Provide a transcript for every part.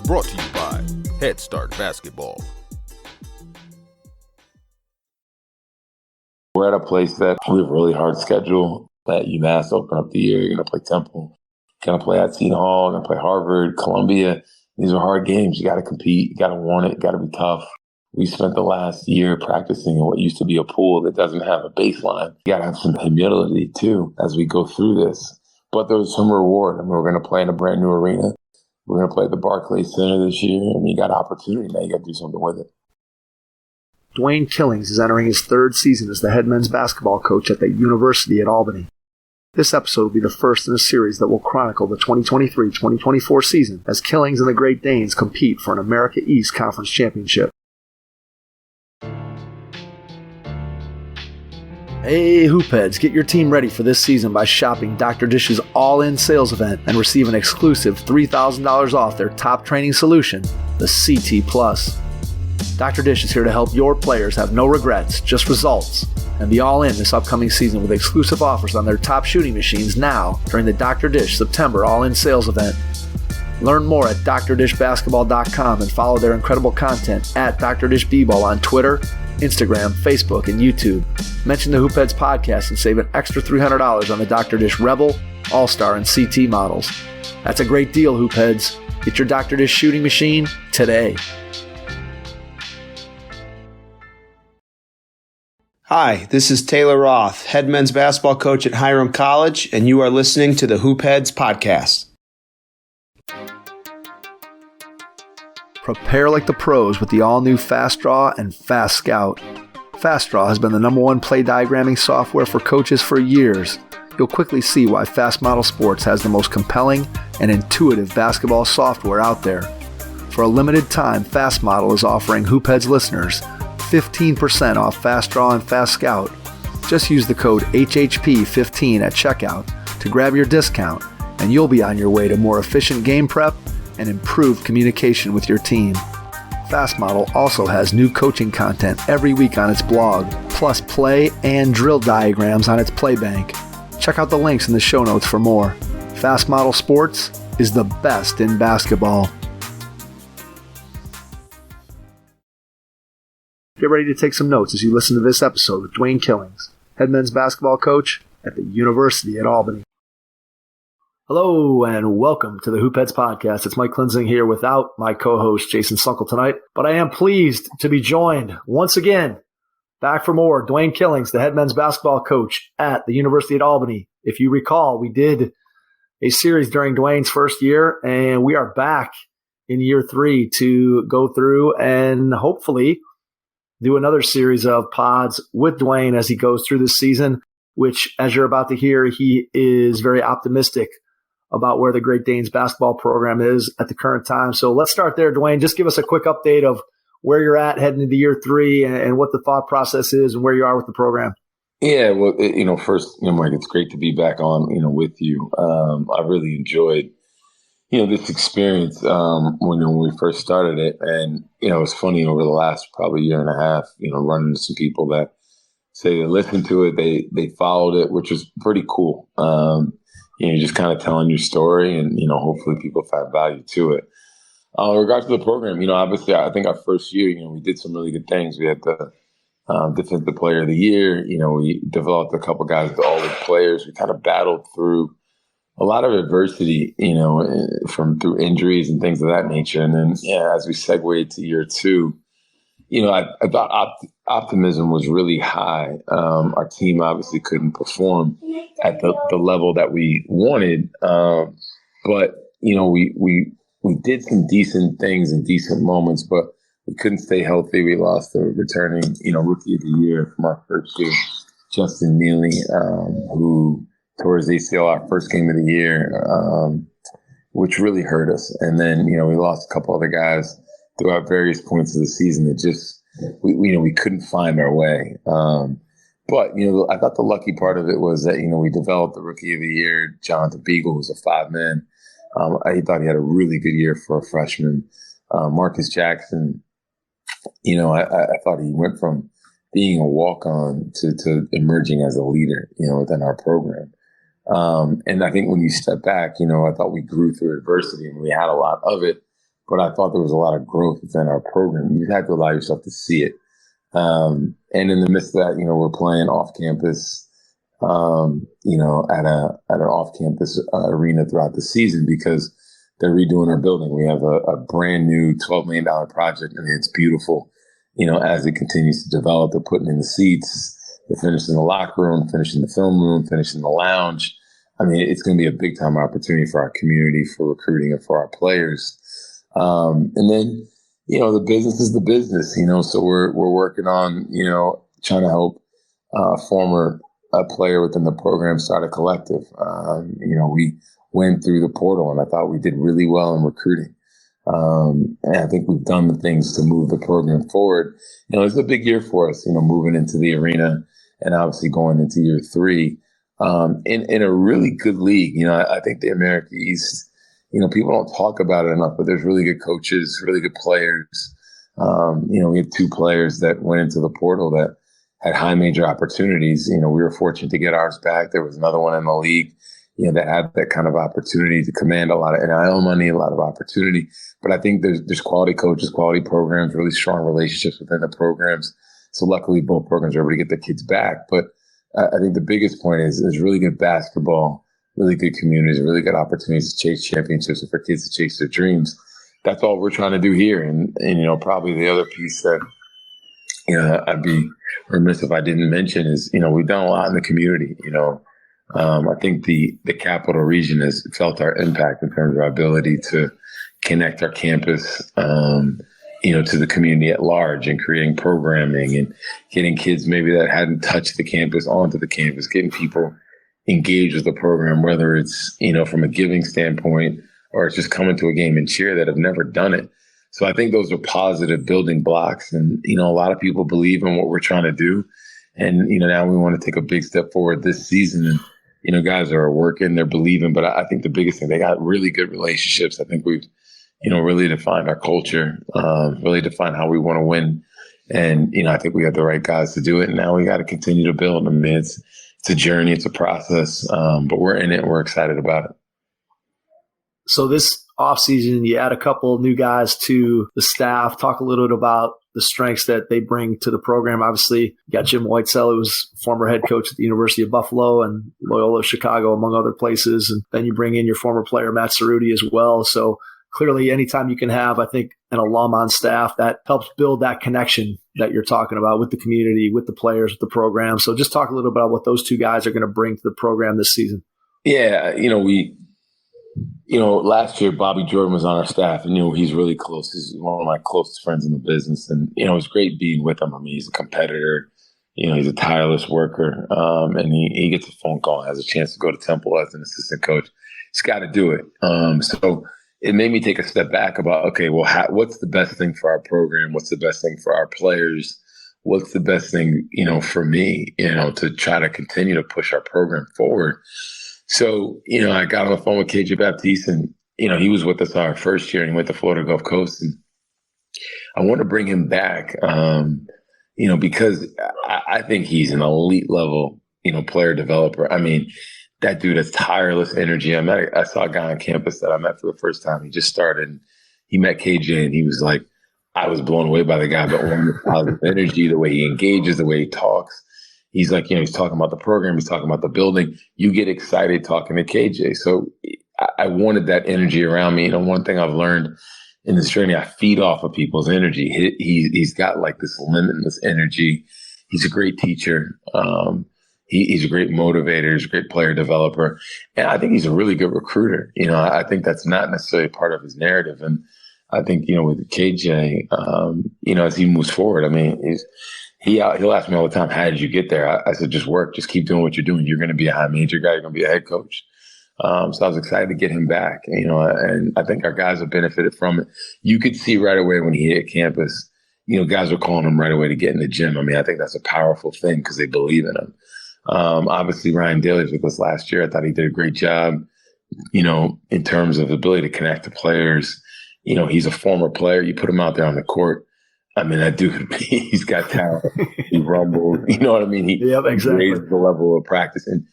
brought to you by Head Start Basketball. We're at a place that we have a really hard schedule. At UMass open up the year. You're going to play Temple. You're going to play at Seton Hall. You're going to play Harvard, Columbia. These are hard games. You got to compete. You got to want it. You got to be tough. We spent the last year practicing in what used to be a pool that doesn't have a baseline. You got to have some humility, too, as we go through this. But there's some reward. I mean, we're going to play in a brand new arena. We're going to play at the Barclays Center this year. And you got opportunity. Now you got to do something with it. Dwayne Killings is entering his third season as the head men's basketball coach at the University at Albany. This episode will be the first in a series that will chronicle the 2023-2024 season as Killings and the Great Danes compete for an America East Conference championship. Hey Hoopheads, get your team ready for this season by shopping Dr. Dish's all-in sales event and receive an exclusive $3,000 off their top training solution, the CT Plus. Dr. Dish is here to help your players have no regrets, just results, and be all in this upcoming season with exclusive offers on their top shooting machines now during the Dr. Dish September all-in sales event. Learn more at drdishbasketball.com and follow their incredible content at Dr. Dish B-Ball on Twitter, Instagram, Facebook, and YouTube. Mention the Hoopheads podcast and save an extra $300 on the Dr. Dish Rebel, All-Star, and CT models. That's a great deal, Hoopheads. Get your Dr. Dish shooting machine today. Hi, this is Taylor Roth, head men's basketball coach at Hiram College, and you are listening to the Hoopheads podcast. Prepare like the pros with the all-new Fast Draw and Fast Scout. Fast Draw has been the #1 play diagramming software for coaches for years. You'll quickly see why Fast Model Sports has the most compelling and intuitive basketball software out there. For a limited time, Fast Model is offering Hoopheads listeners 15% off Fast Draw and Fast Scout. Just use the code HHP15 at checkout to grab your discount, and you'll be on your way to more efficient game prep and improved communication with your team. Fast Model also has new coaching content every week on its blog, plus play and drill diagrams on its Playbank. Check out the links in the show notes for more. Fast Model Sports is the best in basketball. Get ready to take some notes as you listen to this episode with Dwayne Killings, head men's basketball coach at the University at Albany. Hello and welcome to the Hoopheads podcast. It's Mike Klinzing here without my co-host Jason Sunkel tonight, but I am pleased to be joined once again, back for more, Dwayne Killings, the head men's basketball coach at the University at Albany. If you recall, we did a series during Dwayne's first year, and we are back in year 3 to go through and hopefully do another series of pods with Dwayne as he goes through this season, which, as you're about to hear, he is very optimistic about where the Great Danes basketball program is at the current time. So let's start there, Dwayne. Just give us a quick update of where you're at heading into year 3 and what the thought process is and where you are with the program. Yeah, well, first, Mike, it's great to be back on, with you. I really enjoyed, this experience when we first started it. And, it's funny over the last probably year and a half, running into some people that say they listened to it, they followed it, which was pretty cool. You're just kind of telling your story and, hopefully people find value to it. In regards to the program, obviously I think our first year, we did some really good things. We had the Defensive Player of the Year. We developed a couple guys to all the players. We kind of battled through a lot of adversity, through injuries and things of that nature. And then, as we segued to year 2, I thought optimism was really high. Our team obviously couldn't perform at the level that we wanted. But, we did some decent things and decent moments, but we couldn't stay healthy. We lost the returning, Rookie of the Year from our first year, Justin Neely, who tore his ACL our first game of the year, which really hurt us. And then, we lost a couple other guys throughout various points of the season that just, we couldn't find our way. But, I thought the lucky part of it was that, we developed the Rookie of the Year, Jonathan Beagle, who's a 5-man. I thought he had a really good year for a freshman. Marcus Jackson, I thought he went from being a walk-on to emerging as a leader, within our program. And I think when you step back, I thought we grew through adversity and we had a lot of it. but I thought there was a lot of growth within our program. You had to allow yourself to see it. And in the midst of that, we're playing off campus, at an off campus arena throughout the season because they're redoing our building. We have a brand new $12 million project, and it's beautiful. As it continues to develop, they're putting in the seats, they're finishing the locker room, finishing the film room, finishing the lounge. I mean, it's going to be a big time opportunity for our community, for recruiting, and for our players. And then, the business is the business, so we're working on, trying to help former player within the program start a collective. We went through the portal, and I thought we did really well in recruiting. And I think we've done the things to move the program forward. It's a big year for us, moving into the arena and obviously going into year 3 in a really good league. I think the America East, people don't talk about it enough, but there's really good coaches, really good players. We had 2 players that went into the portal that had high major opportunities. We were fortunate to get ours back. There was another one in the league, that had that kind of opportunity to command a lot of NIL money, a lot of opportunity. But I think there's quality coaches, quality programs, really strong relationships within the programs. So luckily both programs are able to get their kids back. But I think the biggest point is really good basketball, really good communities, really good opportunities to chase championships and for kids to chase their dreams. That's all we're trying to do here. And probably the other piece that, I'd be remiss if I didn't mention is, we've done a lot in the community. I think the capital region has felt our impact in terms of our ability to connect our campus, to the community at large and creating programming and getting kids maybe that hadn't touched the campus onto the campus, getting people engaged with the program, whether it's, from a giving standpoint or it's just coming to a game and cheer that have never done it. So I think those are positive building blocks. And, a lot of people believe in what we're trying to do. And, now we want to take a big step forward this season. And, guys are working, they're believing. But I think the biggest thing, they got really good relationships. I think we've, really defined our culture, really defined how we want to win. And, I think we have the right guys to do it. And now we got to continue to build them. It's a journey, it's a process, but we're in it. We're excited about it. So this offseason, you add a couple new guys to the staff. Talk a little bit about the strengths that they bring to the program. Obviously, you got Jim Whitesell, who was former head coach at the University of Buffalo and Loyola Chicago, among other places. And then you bring in your former player, Matt Cerruti, as well. So clearly, anytime you can have, I think, an alum on staff, that helps build that connection that you're talking about with the community, with the players, with the program. So just talk a little bit about what those 2 guys are going to bring to the program this season. Yeah, last year, Bobby Jordan was on our staff, and, he's really close. He's one of my closest friends in the business. And, it was great being with him. I mean, he's a competitor. He's a tireless worker. And he gets a phone call, has a chance to go to Temple as an assistant coach. He's got to do it. So it made me take a step back about, okay, well, what's the best thing for our program? What's the best thing for our players? What's the best thing, for me, to try to continue to push our program forward? So, I got on the phone with KJ Baptiste, and, he was with us our first year, and he went to Florida Gulf Coast. And I want to bring him back, because I think he's an elite level, player developer. I mean, that dude has tireless energy. I saw a guy on campus that I met for the first time. He just started, and he met KJ, and he was like, I was blown away by the guy, but one of the positive energy, the way he engages, the way he talks. He's like, he's talking about the program. He's talking about the building. You get excited talking to KJ. So I wanted that energy around me. One thing I've learned in this journey, I feed off of people's energy. He's got like this limitless energy. He's a great teacher. He's a great motivator. He's a great player developer. And I think he's a really good recruiter. I think that's not necessarily part of his narrative. And I think, with KJ, as he moves forward, I mean, he'll ask me all the time, how did you get there? I said, just work, just keep doing what you're doing. You're going to be a high major guy. You're going to be a head coach. So I was excited to get him back, and I think our guys have benefited from it. You could see right away when he hit campus, guys were calling him right away to get in the gym. I mean, I think that's a powerful thing because they believe in him. Obviously, Ryan Daly was with us last year. I thought he did a great job, in terms of ability to connect to players. He's a former player. You put him out there on the court. I mean, that dude, he's got talent. He rumbles. You know what I mean? He raises the level of practice. And,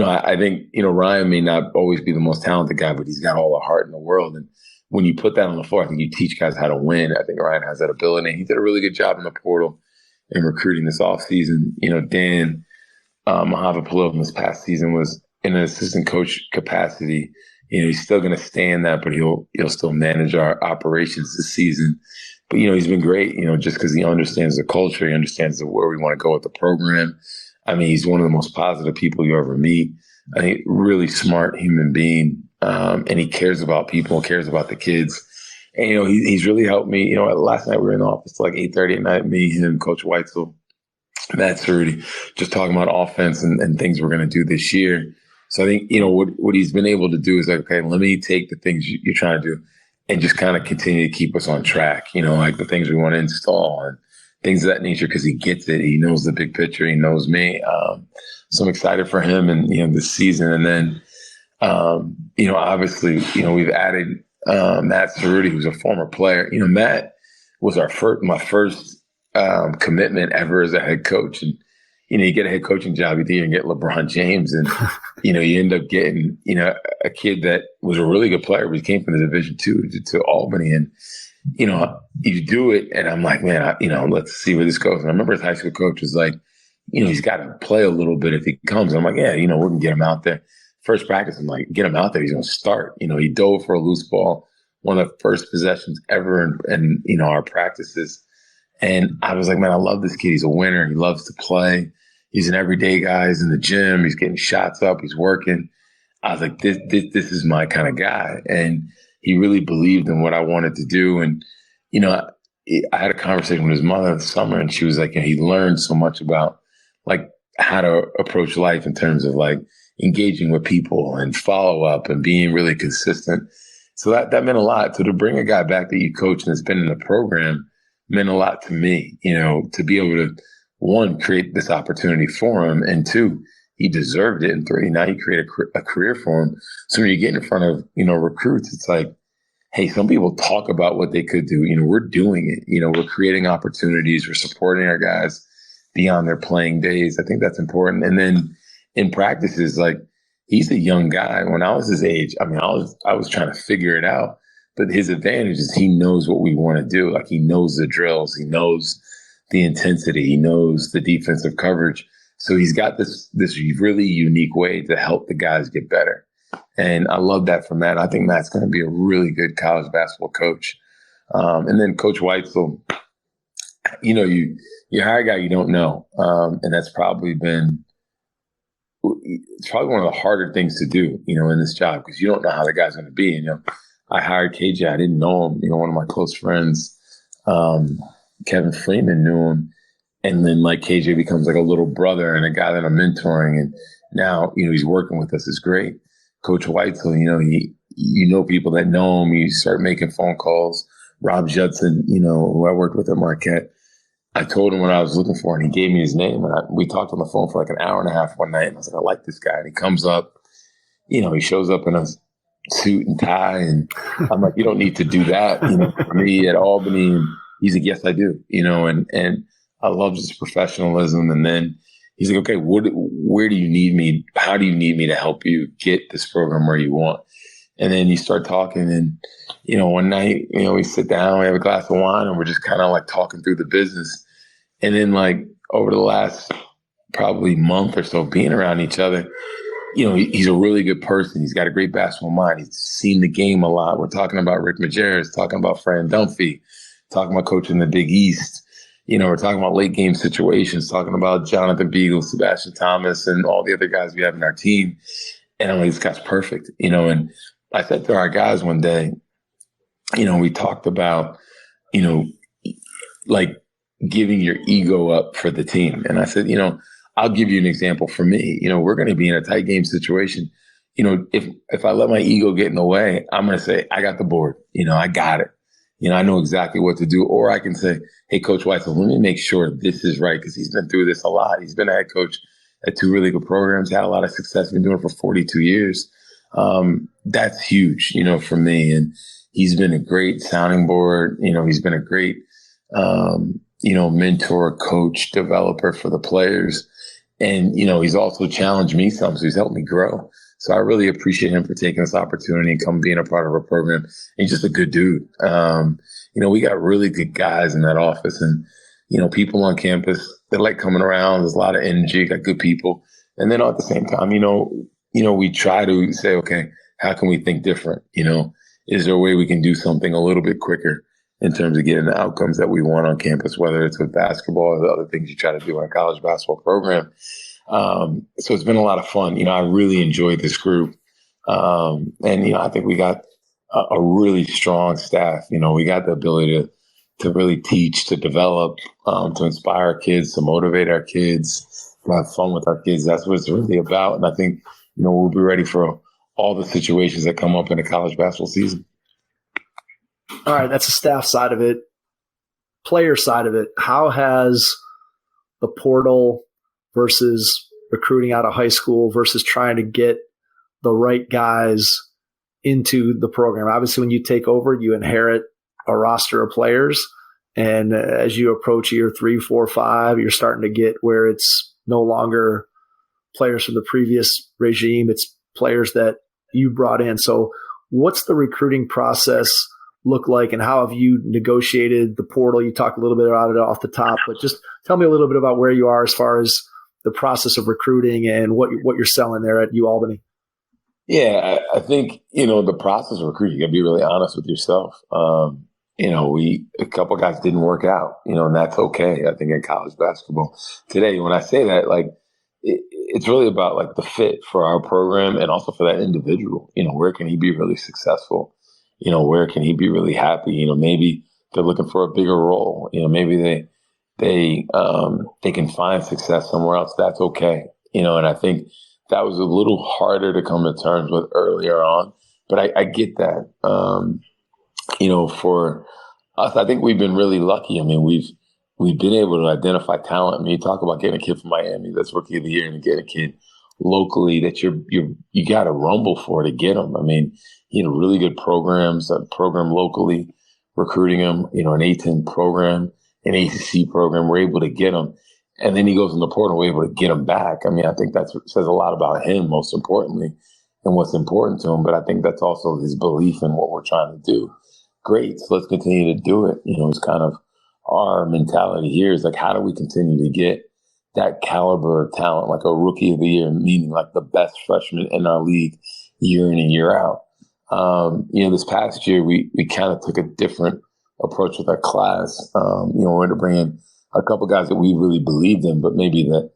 I think, Ryan may not always be the most talented guy, but he's got all the heart in the world. And when you put that on the floor, I think you teach guys how to win. I think Ryan has that ability. He did a really good job in the portal and recruiting this offseason. Dan Mahavapalil this past season was in an assistant coach capacity. He's still going to stay in that, but he'll still manage our operations this season. But, he's been great, just because he understands the culture. He understands where we want to go with the program. I mean, he's one of the most positive people you ever meet. I think really smart human being. And he cares about people, cares about the kids. And, he's really helped me. Last night we were in the office till like 8:30 at night, me, him, Coach Weitzel, Matt Cerruti, just talking about offense and things we're going to do this year. So I think, what he's been able to do is like, okay, let me take the things you're trying to do and just kind of continue to keep us on track, like the things we want to install and things of that nature, because he gets it. He knows the big picture. He knows me. So I'm excited for him and, this season. And then, obviously, we've added Matt Cerruti, who's a former player. Matt was my first commitment ever as a head coach. And, you get a head coaching job, you think you can get LeBron James. And, you end up getting, a kid that was a really good player, but he came from the Division II to Albany. And, you do it. And I'm like, man, let's see where this goes. And I remember his high school coach was like, he's got to play a little bit if he comes. I'm like, yeah, we're going to get him out there. First practice, I'm like, get him out there. He's going to start. He dove for a loose ball, one of the first possessions ever in our practices. And I was like, man, I love this kid. He's a winner. He loves to play. He's an everyday guy. He's in the gym. He's getting shots up. He's working. I was like, this is my kind of guy. And he really believed in what I wanted to do. And, I had a conversation with his mother this summer, and she was like, he learned so much about like how to approach life in terms of like engaging with people and follow up and being really consistent. So that meant a lot. So to bring a guy back that you coach and has been in the program meant a lot to me, to be able to, one, create this opportunity for him, and two, he deserved it, and three, now you create a career for him. So when you get in front of, recruits, it's like, hey, some people talk about what they could do. We're doing it. We're creating opportunities. We're supporting our guys beyond their playing days. I think that's important. And then in practices, like, he's a young guy. When I was his age, I was trying to figure it out. But his advantage is he knows what we want to do. Like, he knows the drills. He knows the intensity. He knows the defensive coverage. So he's got this really unique way to help the guys get better. And I love that from Matt. I think Matt's going to be a really good college basketball coach. And then Coach Weitzel, you hire a guy you don't know. And that's probably it's probably one of the harder things to do, in this job, because you don't know how the guy's going to be. I hired KJ. I didn't know him. One of my close friends, Kevin Freeman, knew him. And then like KJ becomes like a little brother and a guy that I'm mentoring. And now, he's working with us. It's great. Coach Weitzel, people that know him. You start making phone calls. Rob Judson, who I worked with at Marquette, I told him what I was looking for, and he gave me his name. And we talked on the phone for like an hour and a half one night. And I was like, I like this guy. And he comes up, he shows up in a suit and tie. And I'm like, you don't need to do that, for me at Albany. And he's like, yes, I do, and I love his professionalism. And then he's like, okay, where do you need me? How do you need me to help you get this program where you want? And then you start talking, and, one night, we sit down, we have a glass of wine, and we're just kind of like talking through the business. And then like over the last probably month or so being around each other, he's a really good person. He's got a great basketball mind. He's seen the game a lot. We're talking about Rick Majerus, talking about Fran Dunphy, talking about coaching the Big East. We're talking about late game situations, talking about Jonathan Beagle, Sebastian Thomas, and all the other guys we have in our team. And I'm like, this guy's perfect, and I said to our guys one day, we talked about, like giving your ego up for the team. And I said, I'll give you an example for me. We're going to be in a tight game situation. If I let my ego get in the way, I'm going to say, I got the board. I got it. I know exactly what to do. Or I can say, hey, Coach Weitzel, let me make sure this is right, because he's been through this a lot. He's been a head coach at two really good programs, had a lot of success, been doing it for 42 years. That's huge, for me. And he's been a great sounding board. He's been a great, mentor, coach, developer for the players. And, he's also challenged me some, so he's helped me grow. So I really appreciate him for taking this opportunity and come being a part of our program. He's just a good dude. We got really good guys in that office, and, people on campus that like coming around. There's a lot of energy, got good people. And then at the same time, we try to say, okay, how can we think different? Is there a way we can do something a little bit quicker in terms of getting the outcomes that we want on campus, whether it's with basketball or the other things you try to do in a college basketball program? So it's been a lot of fun. I really enjoyed this group. I think we got a really strong staff. We got the ability to really teach, to develop, to inspire our kids, to motivate our kids, to have fun with our kids. That's what it's really about. And I think, we'll be ready for all the situations that come up in a college basketball season. All right, that's the staff side of it. Player side of it, how has the portal versus recruiting out of high school versus trying to get the right guys into the program? Obviously, when you take over, you inherit a roster of players. And as you approach year 3, 4, 5, you're starting to get where it's no longer players from the previous regime. It's players that you brought in. So what's the recruiting process look like, and how have you negotiated the portal? You talked a little bit about it off the top, but just tell me a little bit about where you are as far as the process of recruiting and what you're selling there at Albany. Yeah, I think, the process of recruiting, you got to be really honest with yourself. A couple guys didn't work out, and that's okay. I think in college basketball today, when I say that, it's really about the fit for our program and also for that individual. Where can he be really successful? Where can he be really happy? Maybe they're looking for a bigger role. Maybe they can find success somewhere else. That's okay. And I think that was a little harder to come to terms with earlier on, but I get that. For us, I think we've been really lucky. I mean, we've been able to identify talent. I mean, you talk about getting a kid from Miami that's Rookie of the Year, and get a kid locally that you got to rumble for to get them. I mean, really good programs, a program locally recruiting him, an A-10 program, an ACC program. We're able to get him. And then he goes in the portal, we're able to get him back. I mean, I think that says a lot about him, most importantly, and what's important to him. But I think that's also his belief in what we're trying to do. Great. So let's continue to do it. It's kind of our mentality here is how do we continue to get that caliber of talent, like a Rookie of the Year, meaning the best freshman in our league year in and year out. This past year, we kind of took a different approach with our class. We wanted to bring in a couple guys that we really believed in, but maybe that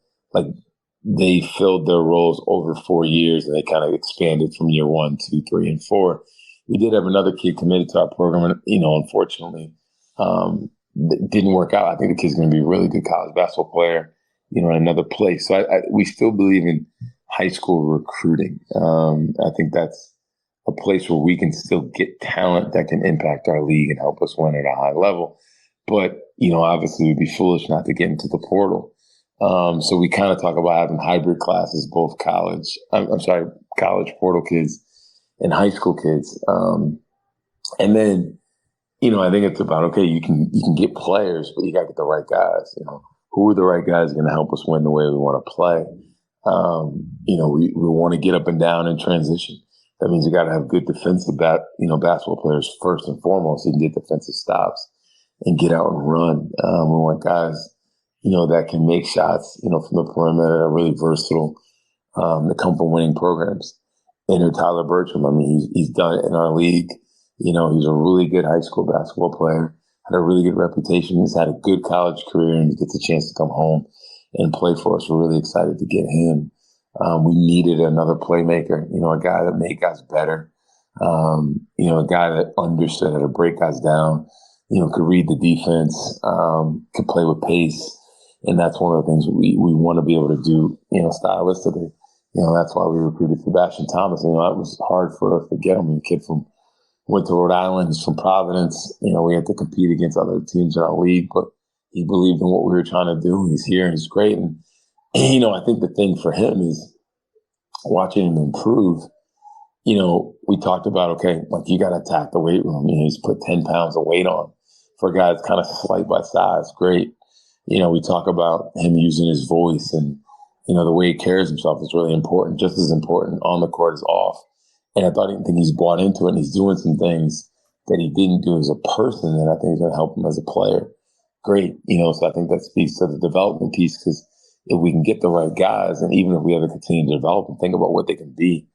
they filled their roles over 4 years and they kind of expanded from year 1, 2, 3, and 4. We did have another kid committed to our program, and unfortunately, it didn't work out. I think the kid's going to be a really good college basketball player, in another place. So we still believe in high school recruiting. I think that's a place where we can still get talent that can impact our league and help us win at a high level. But, obviously we'd be foolish not to get into the portal. So we kind of talk about having hybrid classes, both college portal kids and high school kids. And then, I think it's about, okay, you can get players, but you got to get the right guys. Who are the right guys going to help us win the way we want to play? We want to get up and down in transition. That means you got to have good defensive basketball players first and foremost. So you can get defensive stops and get out and run. We want guys, that can make shots, from the perimeter, are really versatile, that come from winning programs. Enter Tyler Bertram. I mean, he's done it in our league. He's a really good high school basketball player, had a really good reputation. He's had a good college career, and he gets a chance to come home and play for us. We're really excited to get him. We needed another playmaker, a guy that made guys better, a guy that understood how to break guys down, could read the defense, could play with pace. And that's one of the things we want to be able to do, stylistically. That's why we recruited Sebastian Thomas. It was hard for us to get him. A kid went to Rhode Island, he's from Providence. We had to compete against other teams in our league, but he believed in what we were trying to do. He's here and he's great. And, I think the thing for him is watching him improve. We talked about, okay, you got to attack the weight room. He's put 10 pounds of weight on for a guy that's kind of slight by size. Great. We talk about him using his voice and the way he carries himself is really important, just as important on the court as off. And I think he's bought into it, and he's doing some things that he didn't do as a person that I think is going to help him as a player. Great. So I think that speaks to the development piece, because if we can get the right guys, and even if we have to continue to develop and think about what they can be,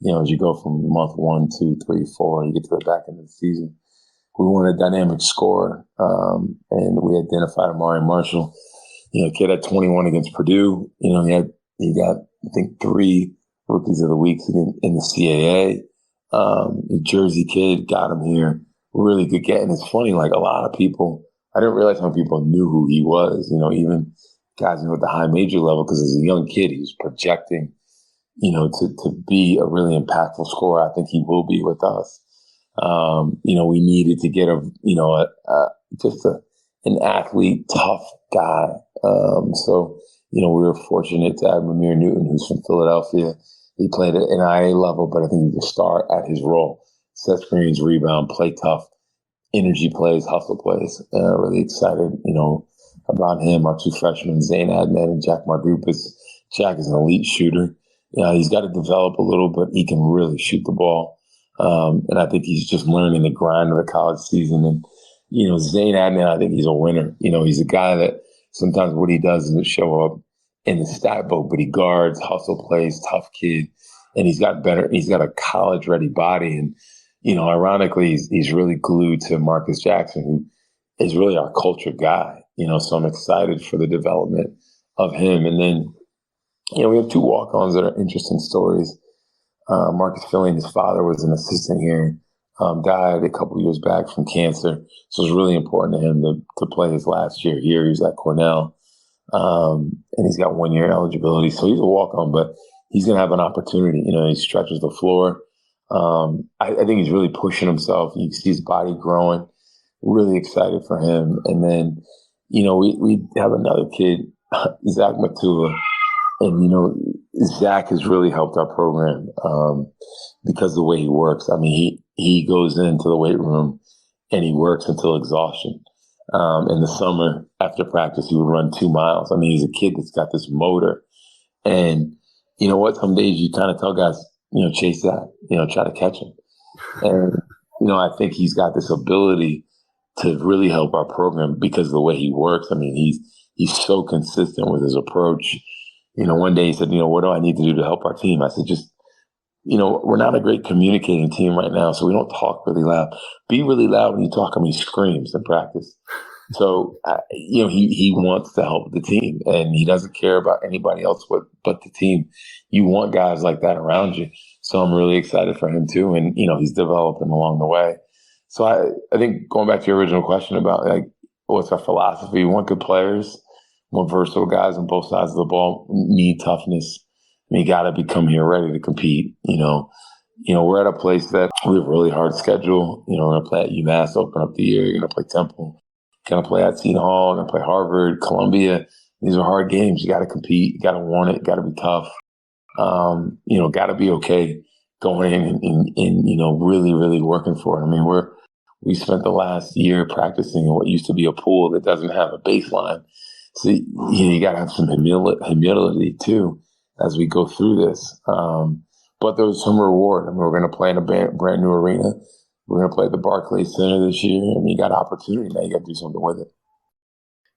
as you go from month 1, 2, 3, 4, and you get to the back end of the season, we want a dynamic scorer. And we identified Amari Marshall, kid at 21 against Purdue. He got, I think, 3 rookies of the week in the CAA. A Jersey kid, got him here. Really good get. And it's funny, like a lot of people, I didn't realize how many people knew who he was, even guys at the high major level, because as a young kid, he was projecting, to be a really impactful scorer. I think he will be with us. We needed to get an athlete, tough guy. So we were fortunate to have Ramir Newton, who's from Philadelphia. He played at an IA level, but I think he's a star at his role. Set screens, rebound, play tough, energy plays, hustle plays. Really excited, about him. Our 2 freshmen, Zane Adnan and Jack Mardupas. Jack is an elite shooter. He's got to develop a little, but he can really shoot the ball. And I think he's just learning the grind of the college season. And, Zane Adnan, I think he's a winner. He's a guy that sometimes what he does isn't show up in the stat book, but he guards, hustle plays, tough kid. And he's got a college ready body. And, ironically, he's really glued to Marcus Jackson, who is really our culture guy. So I'm excited for the development of him. And then, we have 2 walk-ons that are interesting stories. Marcus Filling, his father was an assistant here, died a couple years back from cancer. So it was really important to him to play his last year here. He was at Cornell, and he's got 1 year eligibility. So he's a walk-on, but he's going to have an opportunity. He stretches the floor. I think he's really pushing himself. You see his body growing. Really excited for him. And then, we have another kid, Zach Matula. And, Zach has really helped our program because of the way he works. I mean, he goes into the weight room and he works until exhaustion. In the summer, after practice, he would run 2 miles. I mean, he's a kid that's got this motor. And you know what? Some days you kind of tell guys, chase that, try to catch him. And, I think he's got this ability to really help our program because of the way he works. I mean, he's so consistent with his approach. One day he said, what do I need to do to help our team? I said, just, we're not a great communicating team right now, so we don't talk really loud. Be really loud when you talk. I mean, he screams in practice. So, he wants to help the team, and he doesn't care about anybody else but the team. You want guys like that around you. So I'm really excited for him too. And, he's developing along the way. So I think going back to your original question about what's our philosophy, we want good players, want versatile guys on both sides of the ball, need toughness. You got to become here ready to compete. We're at a place that we have a really hard schedule. We're going to play at UMass, open up the year. You're going to play Temple. Going to play at Seton Hall, going to play Harvard, Columbia. These are hard games. You got to compete. You got to want it. Got to be tough. Got to be okay going in and really, really working for it. I mean, we spent the last year practicing in what used to be a pool that doesn't have a baseline. So, you got to have some humility too as we go through this. But there's some reward. I mean, we're going to play in a brand new arena. We're going to play at the Barclays Center this year. I mean, you got opportunity now. You got to do something with it.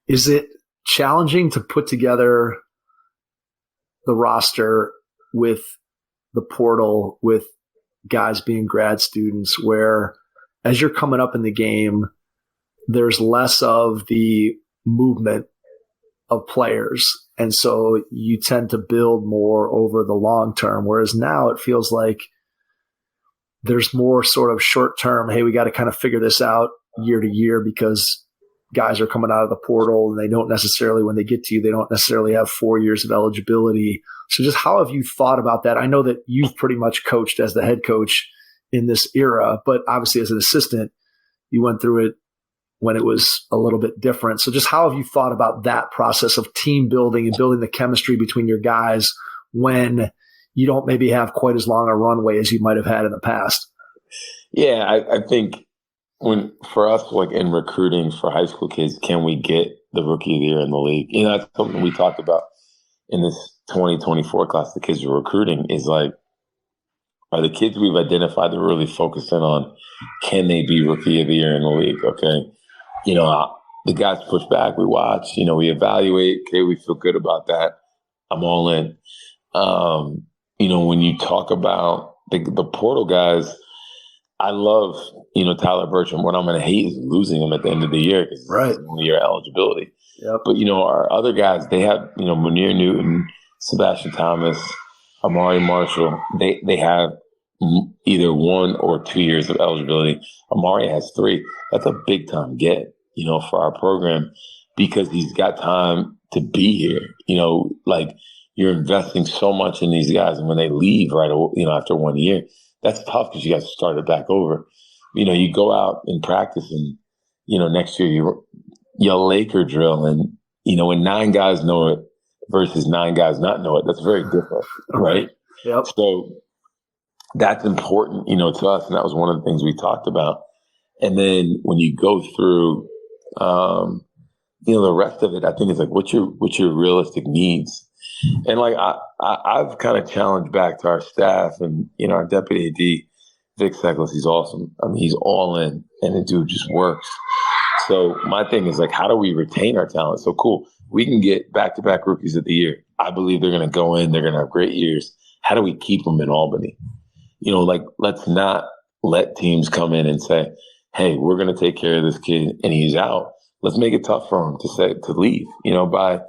Is it challenging to put together the roster with the portal, with guys being grad students, where as you're coming up in the game, there's less of the movement of players. And so you tend to build more over the long term. Whereas now it feels like there's more sort of short term, hey, we got to kind of figure this out year to year because guys are coming out of the portal and they don't necessarily, when they get to you, they don't necessarily have 4 years of eligibility. So just how have you thought about that? I know that you've pretty much coached as the head coach in this era, but obviously as an assistant, you went through it when it was a little bit different. So just how have you thought about that process of team building and building the chemistry between your guys when you don't maybe have quite as long a runway as you might have had in the past? Yeah, I think for us, like in recruiting for high school kids, can we get the rookie of the year in the league? That's something we talked about in this 2024 class, the kids we're recruiting, is like, are the kids we've identified that we're really focusing on, can they be rookie of the year in the league? Okay. The guys push back, we watch, we evaluate, okay, we feel good about that. I'm all in. When you talk about the portal guys, I love, Tyler Bertram. What I'm going to hate is losing him at the end of the year because Right. it's only year eligibility. Yep. But, our other guys, they have, Munir Newton, Sebastian Thomas, Amari Marshall. They have either 1 or 2 years of eligibility. Amari has 3. That's a big time get, for our program because he's got time to be here. You're investing so much in these guys, and when they leave after 1 year, that's tough because you guys started back over. You go out and practice, and next year you'll Laker drill, and when 9 guys know it versus 9 guys not know it, that's very different, right? Yep. So that's important, to us, and that was one of the things we talked about. And then when you go through, the rest of it, I think it's like, what's your realistic needs? And I've kind of challenged back to our staff and, our deputy AD, Vic Seckles, he's awesome. I mean, he's all in and the dude just works. So my thing is how do we retain our talent? So cool. We can get back-to-back rookies of the year. I believe they're going to go in. They're going to have great years. How do we keep them in Albany? Let's not let teams come in and say, hey, we're going to take care of this kid and he's out. Let's make it tough for him to leave, by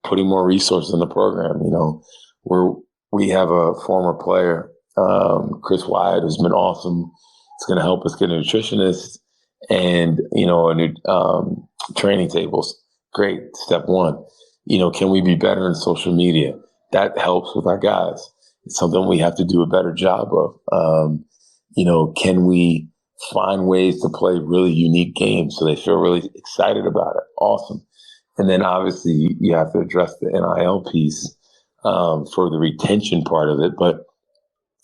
putting more resources in the program. We have a former player, Chris Wyatt, who's been awesome. It's going to help us get a nutritionist and, a new training tables. Great. Step 1. Can we be better in social media? That helps with our guys. It's something we have to do a better job of. Can we find ways to play really unique games so they feel really excited about it? Awesome. And then obviously you have to address the NIL piece for the retention part of it. But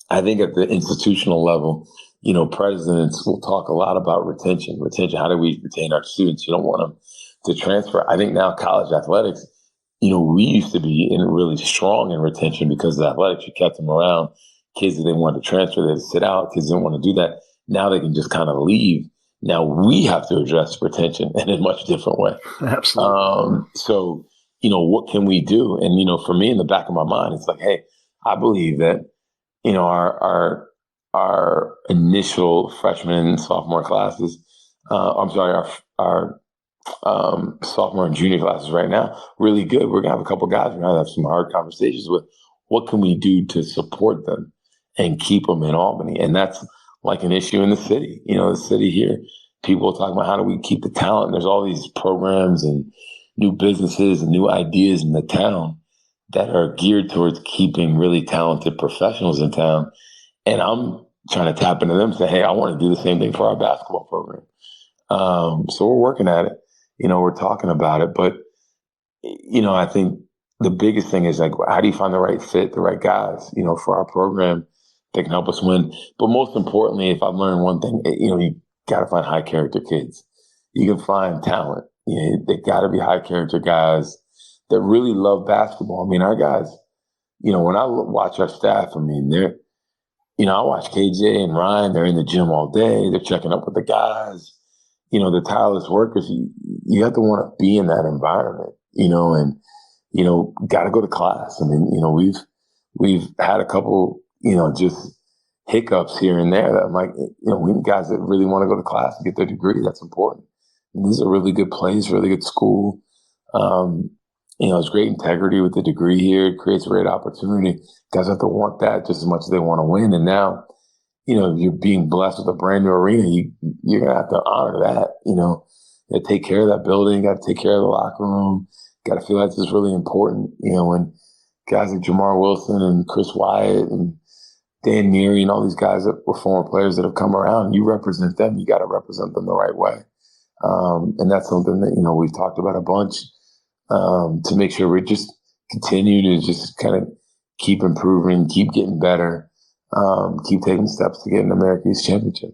I think at the institutional level, presidents will talk a lot about retention. How do we retain our students? You don't want them to transfer. I think now college athletics, we used to be really strong in retention because of athletics. You kept them around. Kids that they wanted to transfer, they had to sit out. Kids didn't want to do that. Now they can just kind of leave. Now we have to address retention in a much different way. Absolutely. So, what can we do? And, for me, in the back of my mind, it's like, hey, I believe that, our initial freshman and sophomore classes, our sophomore and junior classes right now, really good. We're going to have a couple guys we're going to have some hard conversations with. What can we do to support them and keep them in Albany? And that's like an issue in the city. The city here, people are talking about how do we keep the talent. There's all these programs and new businesses and new ideas in the town that are geared towards keeping really talented professionals in town. And I'm trying to tap into them and say, hey, I want to do the same thing for our basketball program. So we're working at it. We're talking about it. But, I think the biggest thing is how do you find the right fit, the right guys, for our program that can help us win? But most importantly, if I've learned one thing, you got to find high character kids. You can find talent. They got to be high character guys that really love basketball. I mean, our guys, when I watch our staff, they're, I watch KJ and Ryan, they're in the gym all day. They're checking up with the guys, the tireless workers. You have to want to be in that environment, and, got to go to class. We've had a couple, just hiccups here and there that I'm like, we need guys that really want to go to class and get their degree. That's important. And this is a really good place, really good school. It's great integrity with the degree here. It creates a great opportunity. Guys have to want that just as much as they want to win. And now, you're being blessed with a brand new arena. You're going to have to honor that. You got to take care of that building. Got to take care of the locker room. Got to feel like this is really important. When guys like Jamar Wilson and Chris Wyatt and Dan Neary and all these guys that were former players that have come around, you represent them. You got to represent them the right way. And that's something that, we've talked about a bunch to make sure we just continue to just kind of keep improving, keep getting better, keep taking steps to get an American East Championship.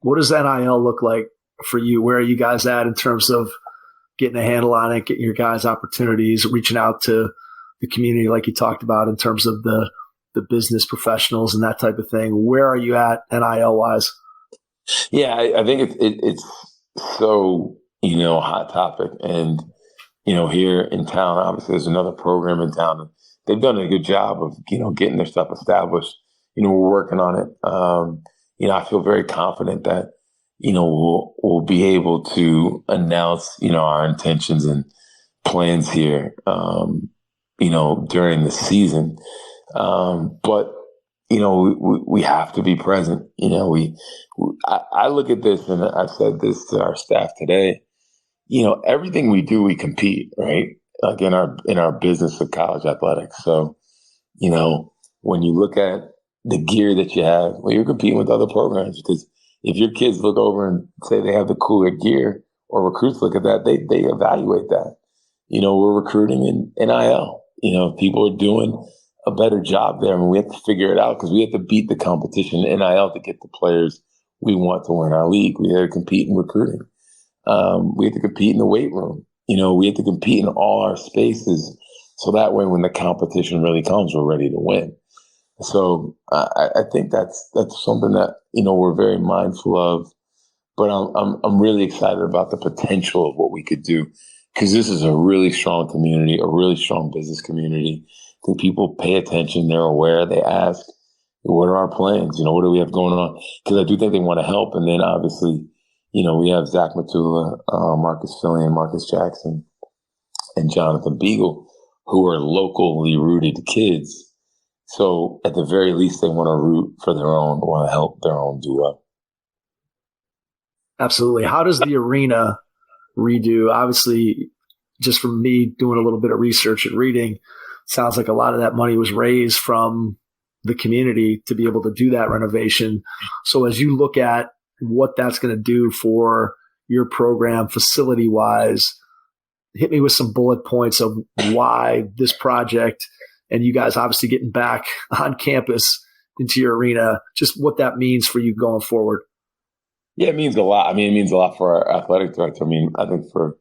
What does NIL look like for you? Where are you guys at in terms of getting a handle on it, getting your guys opportunities, reaching out to the community, like you talked about, in terms of the business professionals and that type of thing. Where are you at NIL wise? Yeah, I think it's so, hot topic. And, here in town, obviously there's another program in town. They've done a good job of, getting their stuff established. We're working on it. I feel very confident that, we'll be able to announce, our intentions and plans here, during the season. But we have to be present. I look at this, and I've said this to our staff today. Everything we do, we compete, right? Like in our business of college athletics. So, when you look at the gear that you have, well, you're competing with other programs, because if your kids look over and say they have the cooler gear, or recruits look at that, they evaluate that. We're recruiting in NIL. People are doing a better job there. I mean, we have to figure it out, because we have to beat the competition in NIL to get the players we want to win our league. We have to compete in recruiting. We have to compete in the weight room. We have to compete in all our spaces, so that way when the competition really comes, we're ready to win. So I think that's something that, we're very mindful of, but I'm really excited about the potential of what we could do, because this is a really strong community, a really strong business community. I think people pay attention, they're aware, they ask, what are our plans? What do we have going on? Because I do think they want to help. And then obviously, we have Zach Matula, Marcus Fillion, Marcus Jackson, and Jonathan Beagle, who are locally rooted kids. So at the very least, they want to root for their own, want to help their own do well. Absolutely. How does the arena redo? Obviously, just from me doing a little bit of research and reading, sounds like a lot of that money was raised from the community to be able to do that renovation. So as you look at what that's going to do for your program facility wise, hit me with some bullet points of why this project, and you guys obviously getting back on campus into your arena, just what that means for you going forward. Yeah, it means a lot. I mean, it means a lot for our athletic director. I mean, I think for,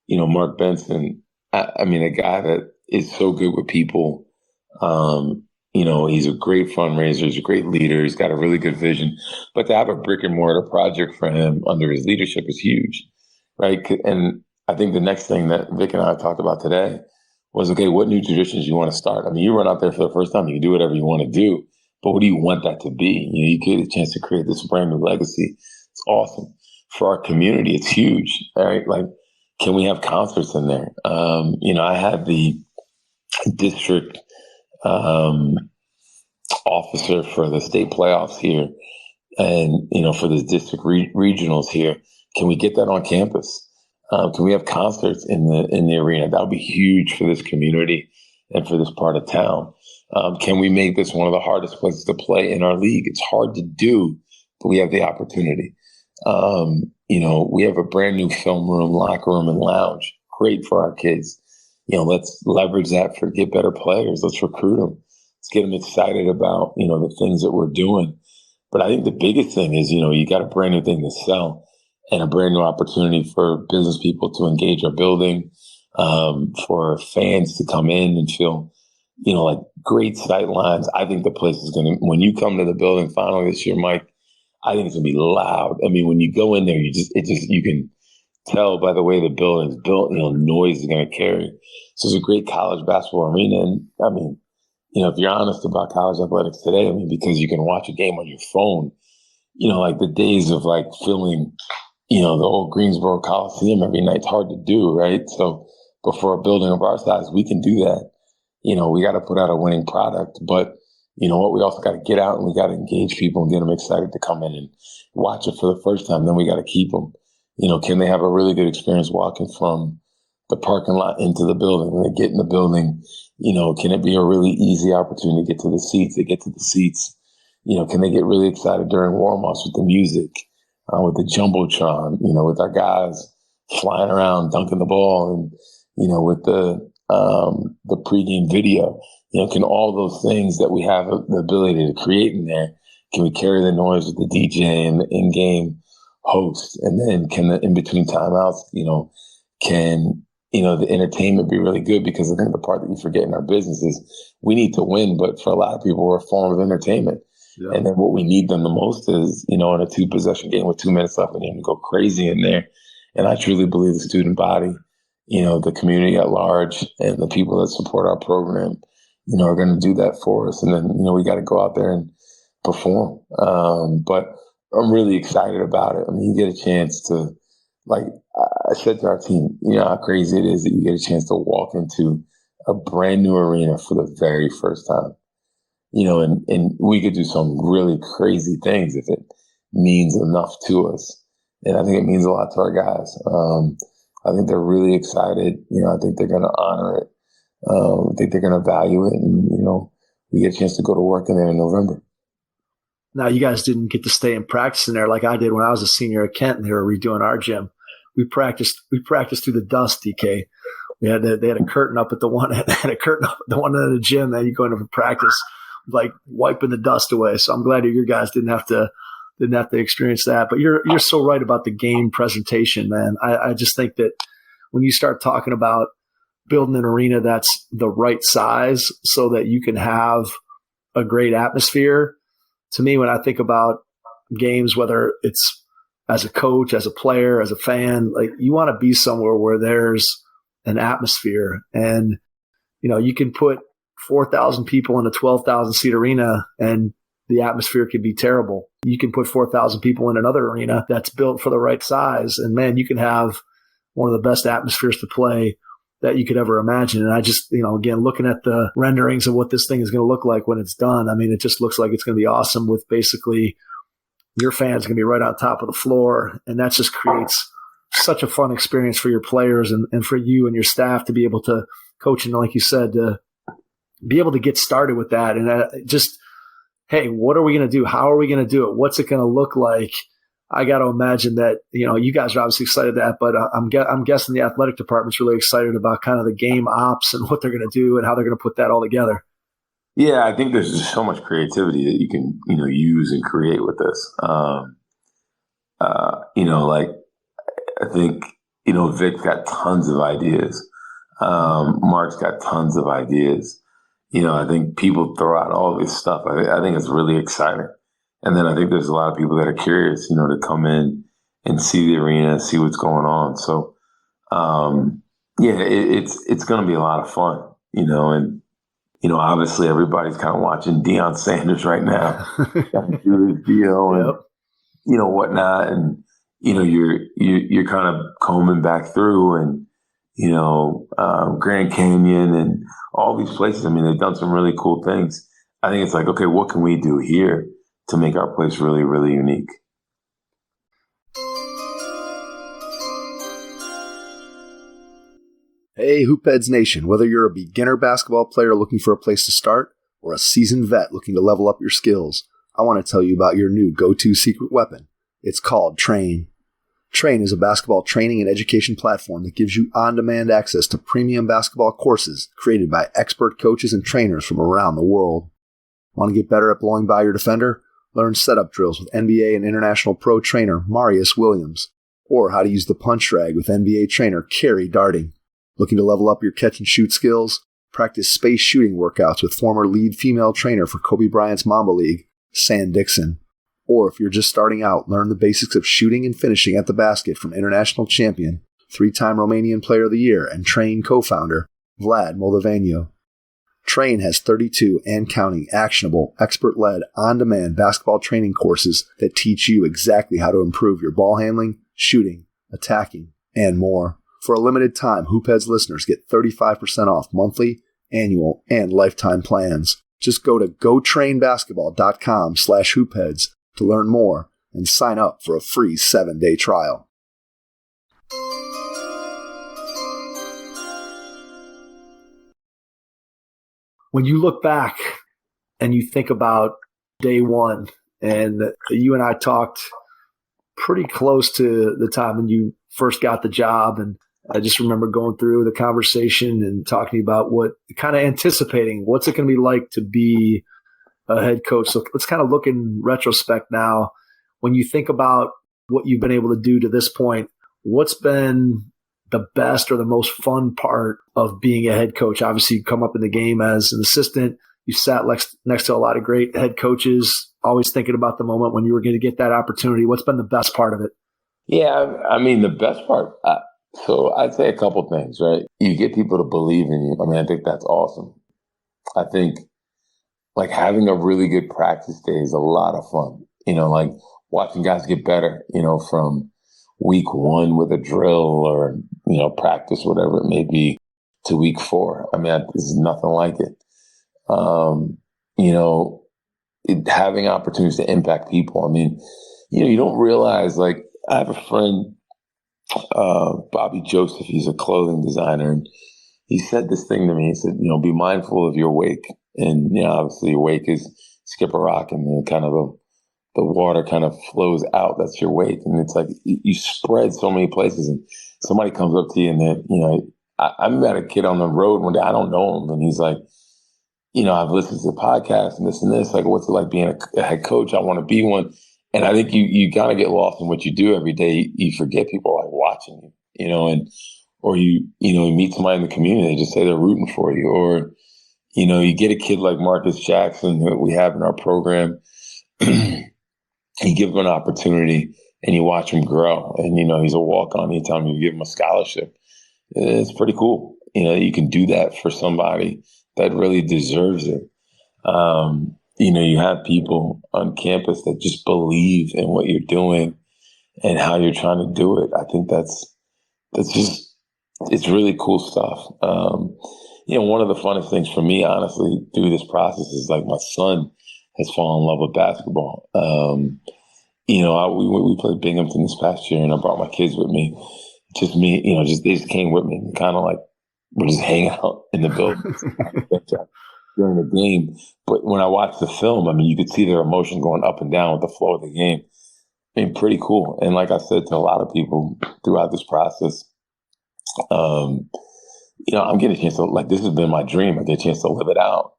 Mark Benson, a guy that is so good with people. He's a great fundraiser. He's a great leader. He's got a really good vision. But to have a brick and mortar project for him under his leadership is huge, right? And I think the next thing that Vic and I talked about today was, okay, what new traditions you want to start? I mean, you run out there for the first time, you can do whatever you want to do, but what do you want that to be? You get a chance to create this brand new legacy. It's awesome. For our community, it's huge, right? Like, can we have concerts in there? I had the district officer for the state playoffs here, and, for the district regionals here. Can we get that on campus? Can we have concerts in the arena? That would be huge for this community and for this part of town. Can we make this one of the hardest places to play in our league? It's hard to do, but we have the opportunity. We have a brand new film room, locker room, and lounge. Great for our kids. Let's leverage that for get better players. Let's recruit them. Let's get them excited about, the things that we're doing. But I think the biggest thing is, you got a brand new thing to sell, and a brand new opportunity for business people to engage our building, for fans to come in and feel, like great sight lines. I think the place is going to, when you come to the building finally this year, Mike, I think it's going to be loud. I mean, when you go in there, you can tell by the way the building's built, noise is going to carry. So it's a great college basketball arena. And I mean, if you're honest about college athletics today, because you can watch a game on your phone, like the days of like filming, the old Greensboro Coliseum every night, it's hard to do, right? So, but for a building of our size, we can do that. We got to put out a winning product, but you know what? We also got to get out and we got to engage people and get them excited to come in and watch it for the first time. Then we got to keep them. Can they have a really good experience walking from the parking lot into the building? When they get in the building, can it be a really easy opportunity to get to the seats? They get to the seats. Can they get really excited during warm-ups with the music, with the Jumbotron, with our guys flying around, dunking the ball, and, with the pregame video? Can all those things that we have the ability to create in there, can we carry the noise with the DJ and the in-game host? And then can the in-between timeouts, can the entertainment be really good, because I think the part that you forget in our business is we need to win, but for a lot of people, we're a form of entertainment. Yeah. And then what we need them the most is, in a 2-possession game with 2 minutes left in the game, to go crazy in there. And I truly believe the student body, the community at large, and the people that support our program, are going to do that for us. And then, we got to go out there and perform. But I'm really excited about it. I mean, you get a chance to, like I said to our team, how crazy it is that you get a chance to walk into a brand new arena for the very first time. And we could do some really crazy things if it means enough to us. And I think it means a lot to our guys. I think they're really excited. I think they're going to honor it. I think they're going to value it. And, we get a chance to go to work in there in November. Now, you guys didn't get to stay and practice in there like I did when I was a senior at Kent, and they were redoing our gym. We practiced through the dust, DK. They had a curtain up at the one end of the gym, and you go into practice like wiping the dust away. So I'm glad your guys didn't have to experience that. But you're so right about the game presentation, man. I just think that when you start talking about building an arena that's the right size so that you can have a great atmosphere, to me, when I think about games, whether it's as a coach, as a player, as a fan, like, you want to be somewhere where there's an atmosphere. And, you can put 4,000 people in a 12,000 seat arena and the atmosphere can be terrible. You can put 4,000 people in another arena that's built for the right size, and man, you can have one of the best atmospheres to play that you could ever imagine. And I just, again, looking at the renderings of what this thing is going to look like when it's done, I mean, it just looks like it's going to be awesome, with basically your fans going to be right on top of the floor. And that just creates such a fun experience for your players and for you and your staff to be able to coach. And like you said, to be able to get started with that. And just, hey, what are we going to do? How are we going to do it? What's it going to look like? I got to imagine that, you guys are obviously excited that, but I'm guessing the athletic department's really excited about kind of the game ops and what they're going to do and how they're going to put that all together. Yeah, I think there's just so much creativity that you can, use and create with this. Like, I think, Vic's got tons of ideas. Mark's got tons of ideas. I think people throw out all this stuff. I think it's really exciting. And then I think there's a lot of people that are curious, to come in and see the arena, see what's going on. So, it's going to be a lot of fun, and, obviously everybody's kind of watching Deion Sanders right now, do his deal and, whatnot. And, you're kind of combing back through and, Grand Canyon and all these places. I mean, they've done some really cool things. I think it's like, okay, what can we do here to make our place really, really unique? Hey, Hoopheads Nation, whether you're a beginner basketball player looking for a place to start or a seasoned vet looking to level up your skills, I want to tell you about your new go-to secret weapon. It's called Train. Train is a basketball training and education platform that gives you on-demand access to premium basketball courses created by expert coaches and trainers from around the world. Want to get better at blowing by your defender? Learn setup drills with NBA and international pro trainer Marius Williams, or how to use the punch drag with NBA trainer Kerry Darting. Looking to level up your catch and shoot skills? Practice space shooting workouts with former lead female trainer for Kobe Bryant's Mamba League, San Dixon. Or if you're just starting out, learn the basics of shooting and finishing at the basket from international champion, 3-time Romanian Player of the Year, and Train co-founder Vlad Moldovanio. Train has 32 and counting actionable, expert-led, on-demand basketball training courses that teach you exactly how to improve your ball handling, shooting, attacking, and more. For a limited time, Hoopheads listeners get 35% off monthly, annual, and lifetime plans. Just go to gotrainbasketball.com/hoopheads to learn more and sign up for a free 7-day trial. When you look back and you think about day one, and you and I talked pretty close to the time when you first got the job, and I just remember going through the conversation and talking about what kind of anticipating what's it going to be like to be a head coach. So let's kind of look in retrospect now. When you think about what you've been able to do to this point, what's been the best or the most fun part of being a head coach? Obviously, you come up in the game as an assistant. You sat next to a lot of great head coaches, always thinking about the moment when you were going to get that opportunity. What's been the best part of it? Yeah, I mean, the best part, so I'd say a couple things, right? You get people to believe in you. I mean, I think that's awesome. I think like having a really good practice day is a lot of fun. Like watching guys get better, from week 1 with a drill or, practice, whatever it may be, to week 4. I mean, there's nothing like it. Having opportunities to impact people. I mean, you don't realize, like, I have a friend, Bobby Joseph, he's a clothing designer, and he said this thing to me. He said, be mindful of your wake. And, obviously your wake is skip a rock and then kind of the water kind of flows out. That's your wake. And it's like you spread so many places, and somebody comes up to you and then, I met a kid on the road one day. I don't know him. And he's like, I've listened to the podcast and this. Like, what's it like being a head coach? I want to be one. And I think you gotta get lost in what you do every day. You forget people are like watching you, or you meet somebody in the community, they just say they're rooting for you. Or, you get a kid like Marcus Jackson who we have in our program. You give him an opportunity and you watch him grow. And, he's a walk-on. Anytime you give him a scholarship, it's pretty cool. You can do that for somebody that really deserves it. You have people on campus that just believe in what you're doing and how you're trying to do it. I think that's just, it's really cool stuff. One of the funnest things for me, honestly, through this process is like my son has fallen in love with basketball. We played Binghamton this past year, and I brought my kids with me. Just me, they just came with me, kind of like we're just hanging out in the building during the game. But when I watched the film, I mean, you could see their emotion going up and down with the flow of the game. I mean, pretty cool. And like I said to a lot of people throughout this process, I'm getting a chance to, like, this has been my dream. I get a chance to live it out,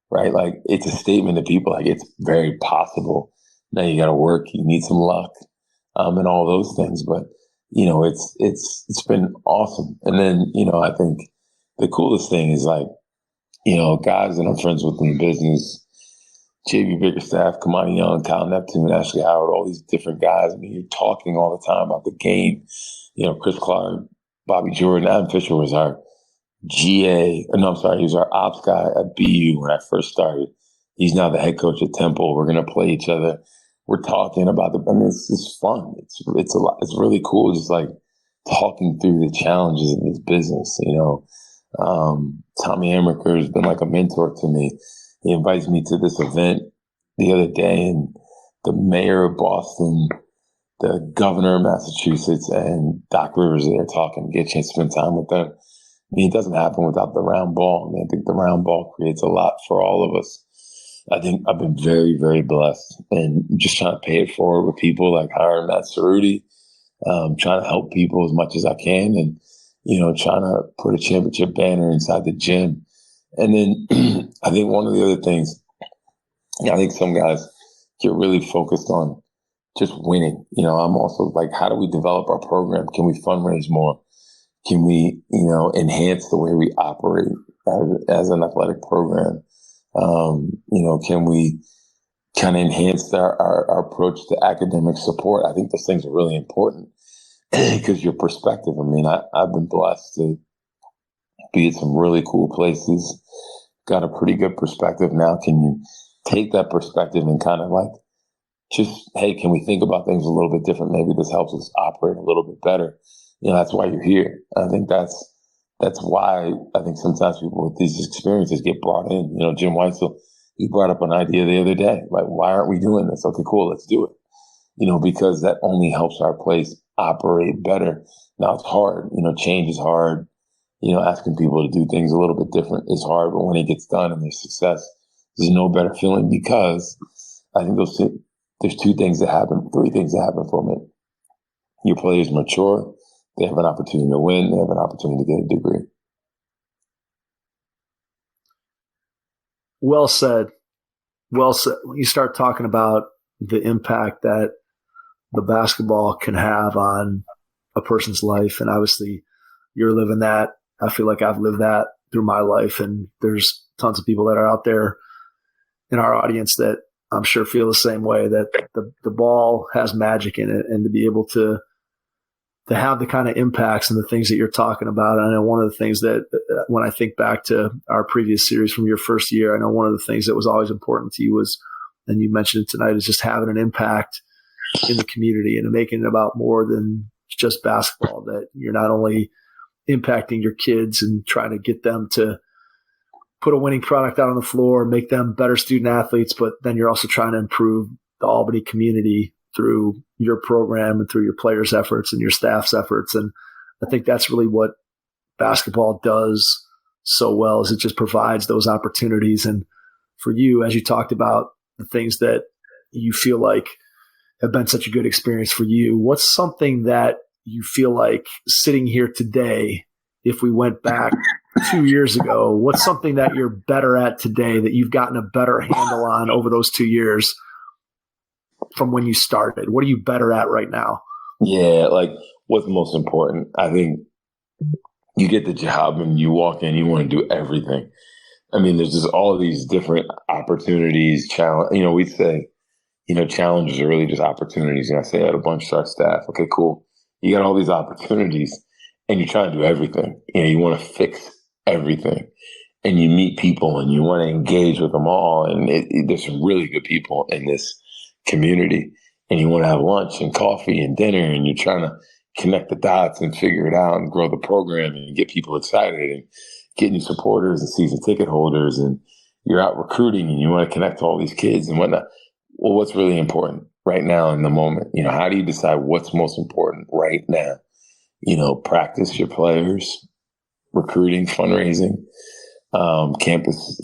right? Like, it's a statement to people, like, it's very possible. Now you got to work, you need some luck, and all those things. But, it's been awesome. And then, I think the coolest thing is, like, guys that I'm friends with in the business, JB Biggerstaff, Kamani Young, Kyle Neptune, Ashley Howard, all these different guys. I mean, you're talking all the time about the game. Chris Clark, Bobby Jordan, Adam Fisher was our he was our ops guy at BU when I first started. He's now the head coach at Temple. We're going to play each other. We're talking about it's just fun. It's a lot. It's really cool. Just like talking through the challenges of this business, Tommy Amaker has been like a mentor to me. He invites me to this event the other day, and the mayor of Boston, the governor of Massachusetts, and Doc Rivers are there talking. Get a chance to spend time with them. I mean, it doesn't happen without the round ball. I mean, I think the round ball creates a lot for all of us. I think I've been very, very blessed, and just trying to pay it forward with people like hiring Matt Cerruti, trying to help people as much as I can, and trying to put a championship banner inside the gym. And then I think one of the other things, I think some guys get really focused on just winning. I'm also like, how do we develop our program? Can we fundraise more? Can we, enhance the way we operate as an athletic program? Can we kind of enhance our approach to academic support? I think those things are really important because your perspective. I mean, I've been blessed to be at some really cool places, got a pretty good perspective now. Can you take that perspective and kind of like just, hey, can we think about things a little bit different? Maybe this helps us operate a little bit better. That's why you're here. I think that's why I think sometimes people with these experiences get brought in. Jim Weitzel, he brought up an idea the other day, like, why aren't we doing this? Okay, cool, let's do it. Because that only helps our place operate better. Now it's hard. Change is hard. Asking people to do things a little bit different is hard, but when it gets done and there's success, there's no better feeling, because I think there's three things that happen from it. Your players mature. They have an opportunity to win. They have an opportunity to get a degree. Well said. Well said. When you start talking about the impact that the basketball can have on a person's life, and obviously you're living that. I feel like I've lived that through my life, and there's tons of people that are out there in our audience that I'm sure feel the same way, that the ball has magic in it, and to be able to have the kind of impacts and the things that you're talking about. And I know one of the things that when I think back to our previous series from your first year, I know one of the things that was always important to you was, and you mentioned it tonight, is just having an impact in the community and making it about more than just basketball, that you're not only impacting your kids and trying to get them to put a winning product out on the floor, make them better student athletes, but then you're also trying to improve the Albany community through your program and through your players' efforts and your staff's efforts. And I think that's really what basketball does so well, is it just provides those opportunities. And for you, as you talked about the things that you feel like have been such a good experience for you, what's something that you feel like sitting here today, if we went back 2 years ago, what's something that you're better at today, that you've gotten a better handle on over those 2 years from when you started? What are you better at right now? Yeah, like what's most important? I think you get the job and you walk in, you want to do everything. I mean, there's just all of these different opportunities, challenge. We say, challenges are really just opportunities. And I say that a bunch to our staff. Okay, cool. You got all these opportunities and you're trying to do everything. You want to fix everything. And you meet people and you want to engage with them all. And there's some really good people in this community. And you want to have lunch and coffee and dinner, and you're trying to connect the dots and figure it out and grow the program and get people excited and get new supporters and season ticket holders. And you're out recruiting and you want to connect to all these kids and whatnot. Well, what's really important right now in the moment? How do you decide what's most important right now? Practice your players, recruiting, fundraising, campus,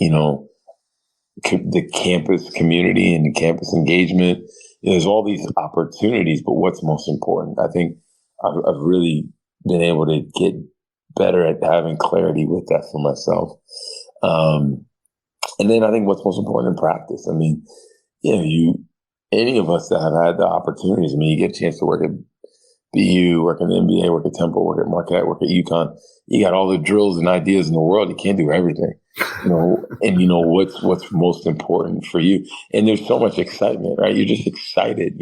the campus community and the campus engagement. There's all these opportunities, but what's most important? I think I've really been able to get better at having clarity with that for myself. And then I think what's most important in practice. I mean, any of us that have had the opportunities, you get a chance to work at BU, work in the NBA, work at Temple, work at Marquette, work at UConn. You got all the drills and ideas in the world. You can't do everything, and what's most important for you. And there's so much excitement, right? You're just excited.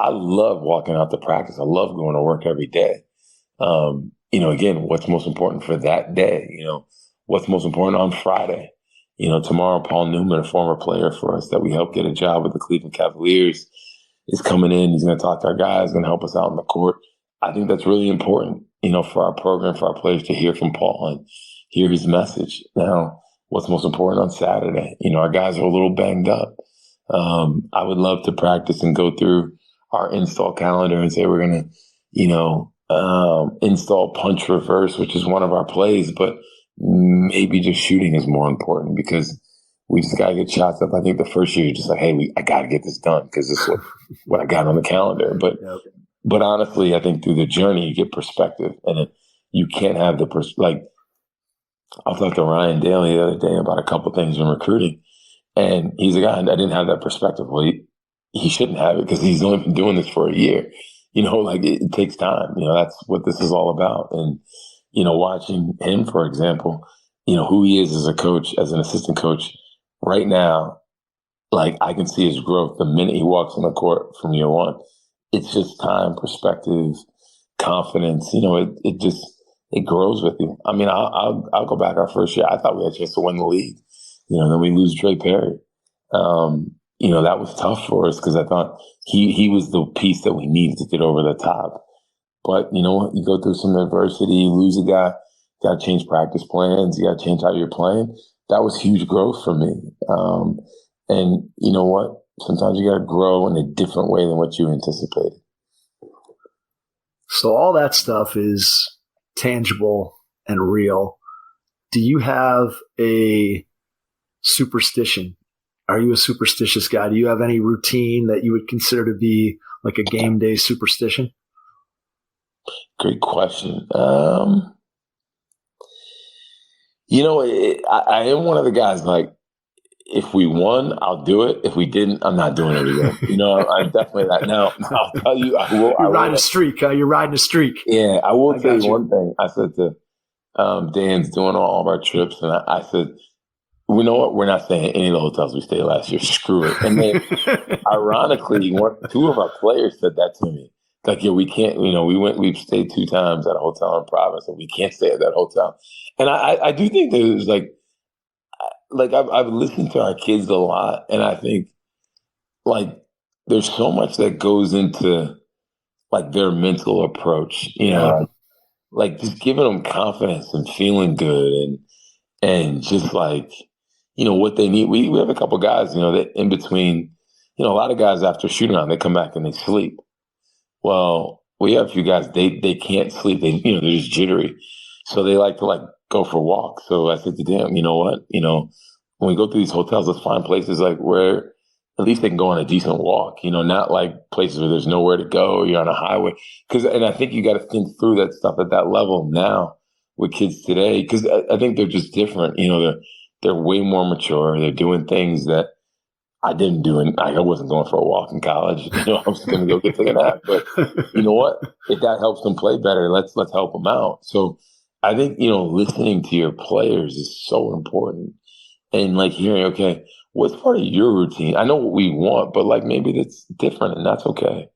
I love walking out to practice. I love going to work every day. Again, what's most important for that day? What's most important on Friday? Tomorrow, Paul Newman, a former player for us that we helped get a job with the Cleveland Cavaliers, is coming in. He's going to talk to our guys, going to help us out in the court. I think that's really important, for our program, for our players to hear from Paul and hear his message. Now, what's most important on Saturday? Our guys are a little banged up. I would love to practice and go through our install calendar and say we're going to, install punch reverse, which is one of our plays, but maybe just shooting is more important because we just got to get shots up. I think the first year you're just like, hey, I got to get this done because this is what I got on the calendar. But honestly, I think through the journey, you get perspective, and you can't have I talked to Ryan Daly the other day about a couple of things in recruiting, and he's a guy, I didn't have that perspective. Well, he shouldn't have it because he's only been doing this for a year. It takes time. That's what this is all about. And, watching him, for example, who he is as a coach, as an assistant coach right now, I can see his growth the minute he walks on the court from year one. It's just time, perspective, confidence. It grows with you. I'll go back our first year. I thought we had a chance to win the league. Then we lose Dre Perry. That was tough for us because I thought he was the piece that we needed to get over the top. But you know what? You go through some adversity, you lose a guy, got to change practice plans, you got to change how you're playing. That was huge growth for me. And you know what? Sometimes you got to grow in a different way than what you anticipated. So all that stuff is tangible and real. Do you have a superstition? Are you a superstitious guy? Do you have any routine that you would consider to be like a game day superstition? Great question. I am one of the guys, if we won, I'll do it. If we didn't, I'm not doing it again. I'm definitely that. Now, I'll tell you, You're riding a streak, huh? You're riding a streak. Yeah, I will tell got you one thing. I said to Dan's doing all of our trips, and I said, we know what? We're not staying in any of the hotels we stayed last year. Screw it. And then, ironically, two of our players said that to me. Like, yeah, we can't. We've stayed 2 times at a hotel in Providence, and we can't stay at that hotel. And I do think that it was like I've listened to our kids a lot, and I think like there's so much that goes into like their mental approach. Like just giving them confidence and feeling good and just like, what they need. We have a couple guys, that in between, a lot of guys after shoot around, they come back and they sleep. Well, we have a few guys, they can't sleep. They're just jittery. So they like to like go for walks. So I said to them, you know what, when we go through these hotels, let's find places like where at least they can go on a decent walk, not like places where there's nowhere to go, you're on a highway. And I think you got to think through that stuff at that level now with kids today, because I think they're just different. They're way more mature. They're doing things that I didn't do. And I wasn't going for a walk in college. I was going to go get taken out. But you know what? If that helps them play better, let's help them out. So I think, listening to your players is so important. And like hearing, okay, what's part of your routine? I know what we want, but like maybe that's different, and that's okay.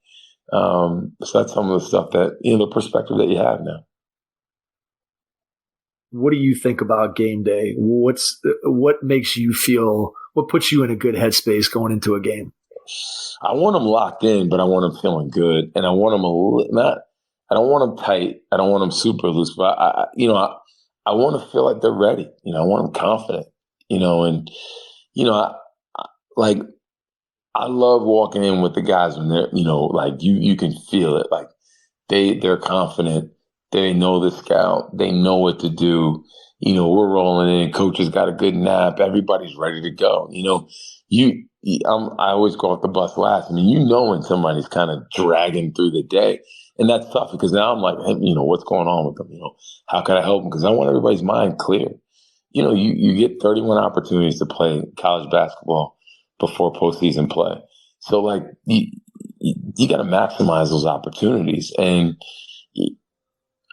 So that's some of the stuff that, the perspective that you have now. What do you think about game day? What makes you feel, what puts you in a good headspace going into a game? I want them locked in, but I want them feeling good. And I want them I don't want them tight. I don't want them super loose, but I want to feel like they're ready. I want them confident, I love walking in with the guys when they're, like you can feel it. Like they're confident. They know the scout. They know what to do. We're rolling in. Coach has got a good nap. Everybody's ready to go. I always go off the bus last. I mean, when somebody's kind of dragging through the day, and that's tough because now I'm like, hey, what's going on with them? How can I help them? Because I want everybody's mind clear. You get 31 opportunities to play college basketball before postseason play. So like you got to maximize those opportunities. And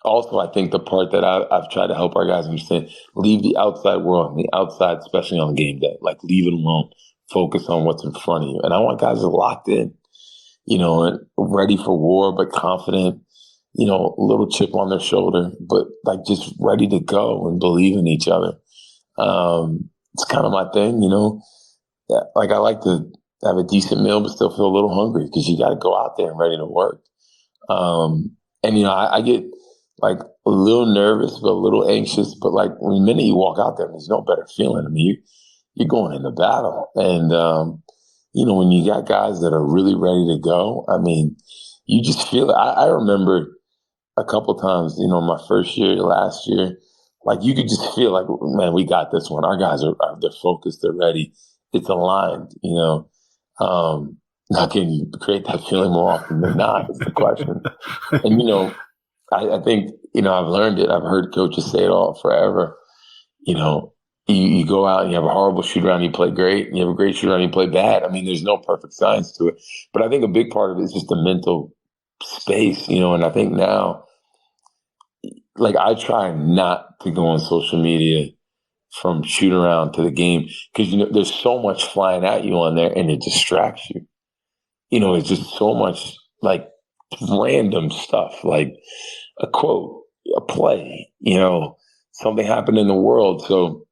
also, I think the part that I've tried to help our guys understand, leave the outside world and the outside, especially on game day, like leave it alone, focus on what's in front of you. And I want guys that are locked in, and ready for war, but confident, a little chip on their shoulder, but like just ready to go and believe in each other. It's kind of my thing, Yeah, like I like to have a decent meal, but still feel a little hungry because you got to go out there and ready to work. I get like a little nervous, but a little anxious. But like the minute you walk out there, there's no better feeling. I mean, you're going into battle, and when you got guys that are really ready to go, I mean, you just feel it. I remember a couple times, my first year, last year, like you could just feel like, man, we got this one. Our guys they're focused, they're ready. It's aligned, Now, can you create that feeling more often than not? Is the question. And, I think, I've learned it. I've heard coaches say it all forever. You go out and you have a horrible shoot around, you play great, and you have a great shoot around, you play bad. I mean, there's no perfect science to it. But I think a big part of it is just the mental space, and I think now, like I try not to go on social media from shoot around to the game because there's so much flying at you on there and it distracts you. It's just so much like random stuff, like a quote, a play, something happened in the world. So,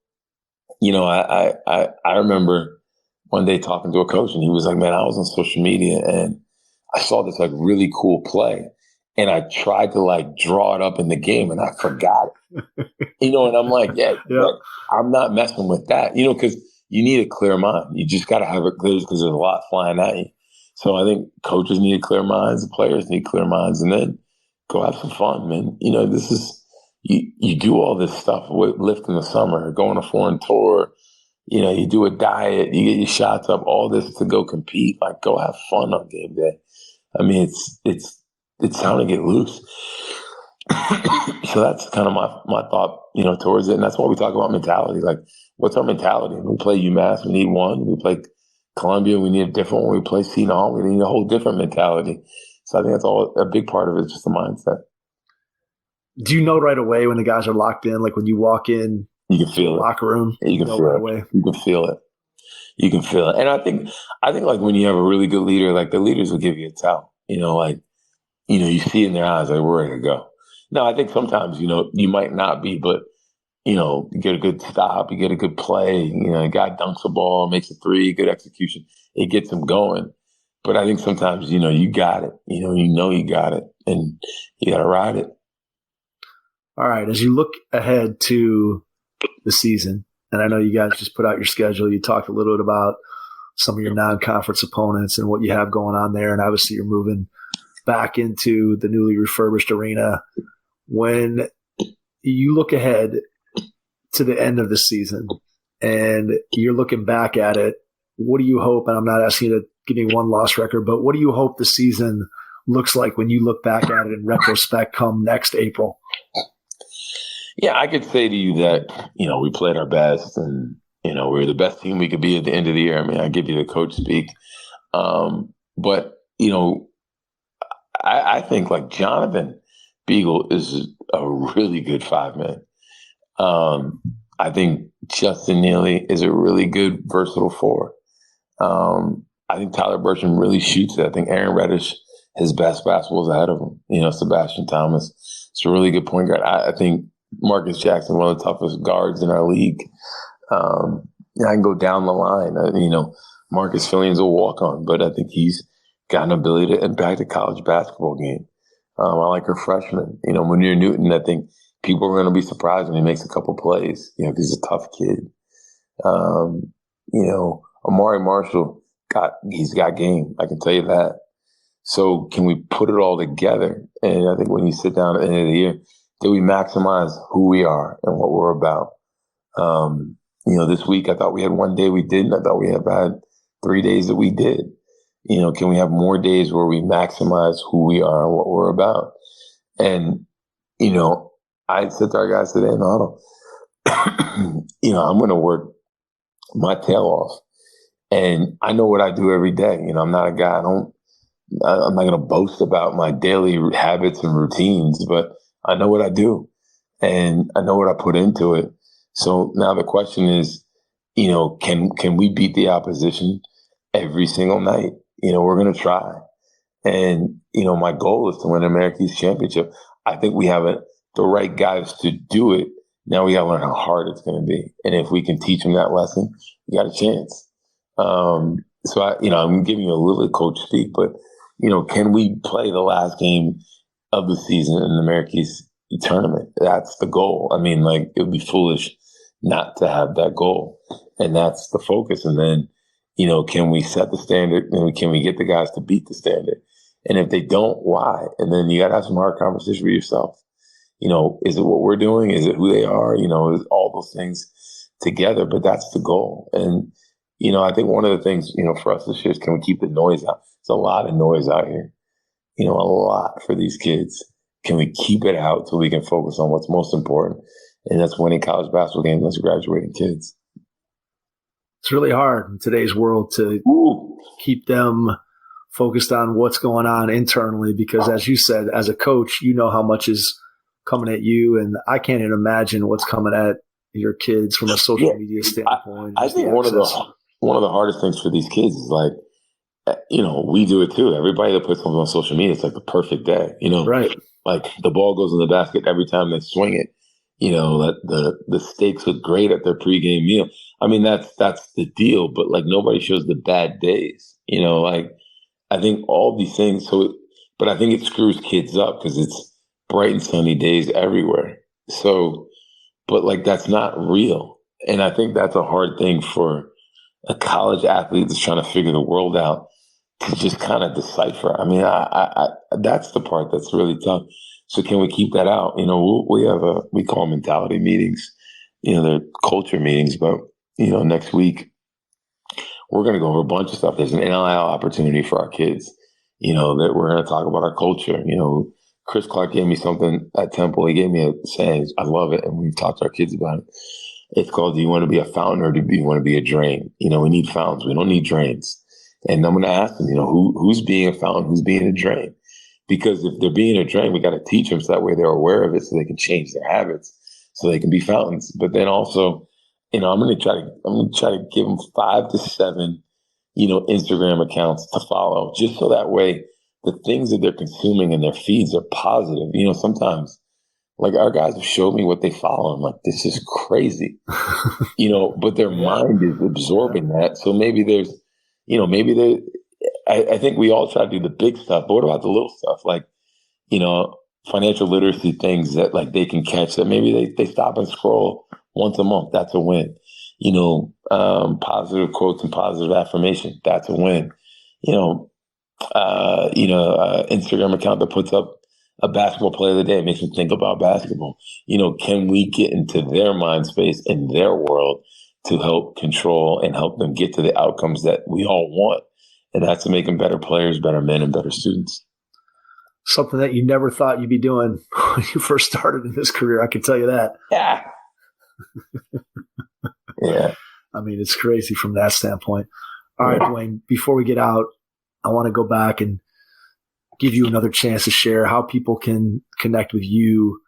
I remember one day talking to a coach and he was like, man, I was on social media and I saw this like really cool play. And I tried to like draw it up in the game and I forgot it. And I'm like, yeah. I'm not messing with that, because you need a clear mind. You just got to have it clear because there's a lot flying at you. So I think coaches need clear minds, the players need clear minds, and then go have some fun, man. This is, you do all this stuff, lift in the summer, go on a foreign tour, you do a diet, you get your shots up, all this to go compete, like go have fun on game day. I mean, it's time to get loose. So that's kind of my thought, towards it. And that's why we talk about mentality. Like what's our mentality? We play UMass, we need one. We play Columbia, we need a different one. We play Seton Hall, we need a whole different mentality. So I think that's all a big part of it, is just the mindset. Do you know right away when the guys are locked in? Like when you walk in, you can feel the it. Locker room, you can feel right it. away. You can feel it. You can feel it. And I think like when you have a really good leader, like the leaders will give you a tell. You see in their eyes, like, we're ready to go. Now, I think sometimes, you might not be, but, you get a good stop, you get a good play, a guy dunks the ball, makes a three, good execution. It gets them going. But I think sometimes, you got it. You got it, and you got to ride it. All right. As you look ahead to the season, and I know you guys just put out your schedule, you talked a little bit about some of your non-conference opponents and what you have going on there, and obviously you're moving back into the newly refurbished arena. When you look ahead to the end of the season and you're looking back at it, what do you hope, and I'm not asking you to give me one loss record, but what do you hope the season looks like when you look back at it in retrospect come next April? Yeah, I could say to you that, we played our best, and, we were the best team we could be at the end of the year. I mean, I give you the coach speak. But, I think like Jonathan Beagle is a really good 5-man. I think Justin Neely is a really good versatile 4. I think Tyler Bertram really shoots it. I think Aaron Reddish, his best basketball is ahead of him. Sebastian Thomas, it's a really good point guard. I think Marcus Jackson, one of the toughest guards in our league. I can go down the line. Marcus Fillion's a walk-on, but I think he's got an ability to impact a college basketball game. I like her freshman. Munir Newton, I think people are going to be surprised when he makes a couple plays, because he's a tough kid. Amari Marshall, he's got game. I can tell you that. So can we put it all together? And I think when you sit down at the end of the year, do we maximize who we are and what we're about? This week I thought we had one day we didn't. I thought we had 3 days that we did. Can we have more days where we maximize who we are and what we're about? And, I said to our guys today in the huddle, I'm going to work my tail off. And I know what I do every day. I'm not a guy, I'm not going to boast about my daily habits and routines, but I know what I do and I know what I put into it. So now the question is, can we beat the opposition every single night? We're going to try. And, my goal is to win an American East Championship. I think we have the right guys to do it. Now we got to learn how hard it's going to be. And if we can teach them that lesson, you got a chance. So I'm giving you a little coach speak, but, can we play the last game of the season in the American East tournament? That's the goal. I mean, it would be foolish not to have that goal. And that's the focus. And then, can we set the standard and can we get the guys to beat the standard? And if they don't, why? And then you got to have some hard conversation with yourself. Is it what we're doing? Is it who they are? Is all those things together, but that's the goal. And, I think one of the things, for us this year is, can we keep the noise out? There's a lot of noise out here, a lot for these kids. Can we keep it out so we can focus on what's most important? And that's winning college basketball games as graduating kids. It's really hard in today's world to keep them focused on what's going on internally, because as you said, as a coach, how much is coming at you, and I can't even imagine what's coming at your kids from a social media standpoint. I think one of the hardest things for these kids is we do it too. Everybody that puts something on social media, it's like the perfect day, right? Like the ball goes in the basket every time they swing it. That the steaks look great at their pregame meal. I mean, that's the deal, but nobody shows the bad days. I think all these things. But I think it screws kids up because it's bright and sunny days everywhere. So, but that's not real. And I think that's a hard thing for a college athlete that's trying to figure the world out to just kind of decipher. I mean, I that's the part that's really tough. So can we keep that out? We call them mentality meetings. They're culture meetings, but next week we're going to go over a bunch of stuff. There's an NIL opportunity for our kids, that we're going to talk about our culture. Chris Clark gave me something at Temple. He gave me a saying. I love it. And we've talked to our kids about it. It's called, do you want to be a fountain or do you want to be a drain? We need fountains. We don't need drains. And I'm going to ask them, who's being a fountain, who's being a drain? Because if they're being a drain, we got to teach them so that way they're aware of it so they can change their habits so they can be fountains. But then also, I'm going to try to give them 5 to 7, Instagram accounts to follow, just so that way the things that they're consuming in their feeds are positive. Sometimes like our guys have showed me what they follow. I'm like, this is crazy, but their mind is absorbing that. So maybe there's, I think we all try to do the big stuff, but what about the little stuff? Like, financial literacy things that like they can catch that maybe they stop and scroll once a month. That's a win. Positive quotes and positive affirmation. That's a win. Instagram account that puts up a basketball play of the day, makes them think about basketball. Can we get into their mind space in their world to help control and help them get to the outcomes that we all want? And that's to make them better players, better men, and better students. Something that you never thought you'd be doing when you first started in this career. I can tell you that. Yeah. Yeah. I mean, it's crazy from that standpoint. All right, Dwayne, before we get out, I want to go back and give you another chance to share how people can connect with you,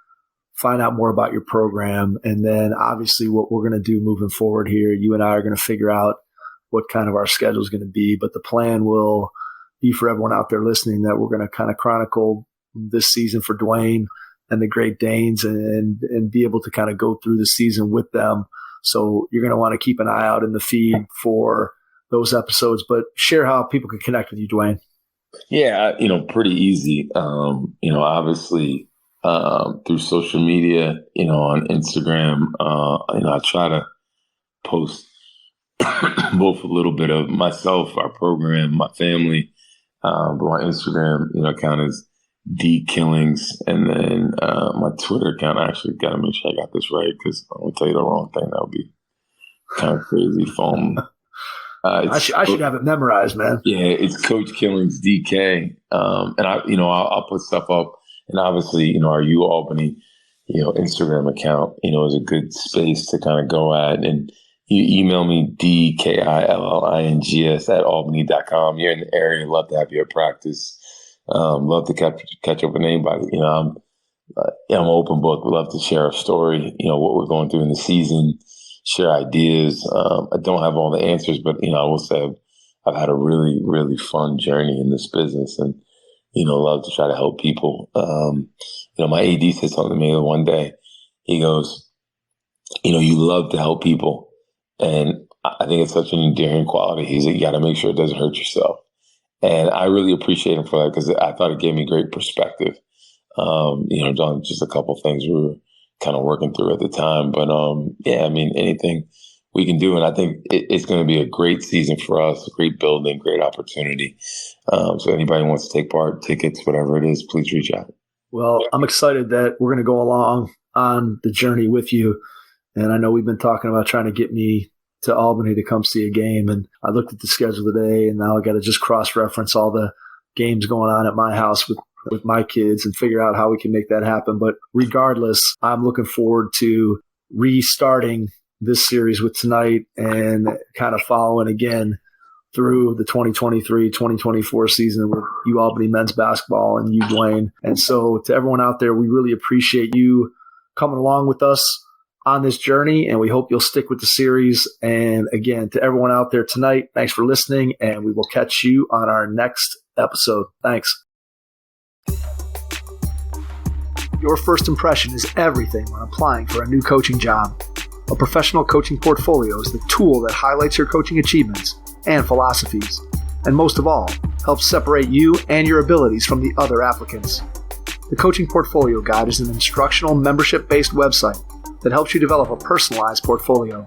find out more about your program, and then obviously what we're going to do moving forward here. You and I are going to figure out what kind of our schedule is going to be, but the plan will be for everyone out there listening that we're going to kind of chronicle this season for Dwayne and the Great Danes and be able to kind of go through the season with them. So you're going to want to keep an eye out in the feed for those episodes, but share how people can connect with you, Dwayne. Yeah, pretty easy. Obviously, through social media, on Instagram, I try to post both a little bit of myself, our program, my family, but my Instagram, account is D Killings, and then my Twitter account, I actually got to make sure I got this right because I'm going to tell you the wrong thing. That would be kind of crazy. I should have it memorized, man. Yeah, it's Coach Killings DK, and I'll put stuff up, and obviously, our U Albany, Instagram account, is a good space to kind of go at, and you email me dkillings@albany.com. You're in the area, love to have you at practice, love to catch up with anybody. I'm an open book. We love to share a story, what we're going through in the season. Share ideas. I don't have all the answers, but, I will say I've had a really, really fun journey in this business and, love to try to help people. My AD said something to me one day. He goes, you love to help people. And I think it's such an endearing quality. He's like, you got to make sure it doesn't hurt yourself. And I really appreciate him for that because I thought it gave me great perspective. John, just a couple of things we were kind of working through at the time. But anything we can do. And I think it's going to be a great season for us, a great building, great opportunity. So anybody wants to take part, tickets, whatever it is, please reach out. Well, I'm excited that we're going to go along on the journey with you. And I know we've been talking about trying to get me to Albany to come see a game. And I looked at the schedule today, and now I got to just cross-reference all the games going on at my house with my kids and figure out how we can make that happen. But regardless, I'm looking forward to restarting this series with tonight and kind of following again through the 2023-2024 season with U Albany men's basketball and you, Dwayne. And so to everyone out there, we really appreciate you coming along with us on this journey, and we hope you'll stick with the series. And again, to everyone out there tonight, thanks for listening, and we will catch you on our next episode. Thanks. Your first impression is everything when applying for a new coaching job. A professional coaching portfolio is the tool that highlights your coaching achievements and philosophies, and most of all, helps separate you and your abilities from the other applicants. The Coaching Portfolio Guide is an instructional membership-based website that helps you develop a personalized portfolio.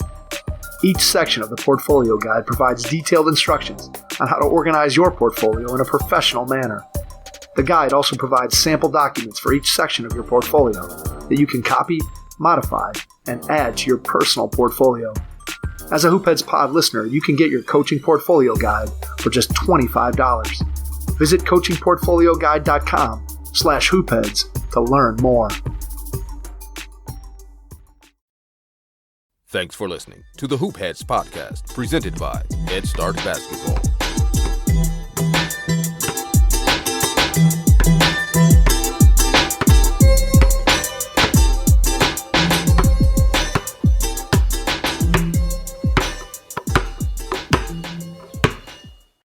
Each section of the Portfolio Guide provides detailed instructions on how to organize your portfolio in a professional manner. The guide also provides sample documents for each section of your portfolio that you can copy, modify, and add to your personal portfolio. As a Hoopheads Pod listener, you can get your Coaching Portfolio Guide for just $25. Visit coachingportfolioguide.com/hoopheads to learn more. Thanks for listening to the Hoop Heads podcast, presented by Head Start Basketball.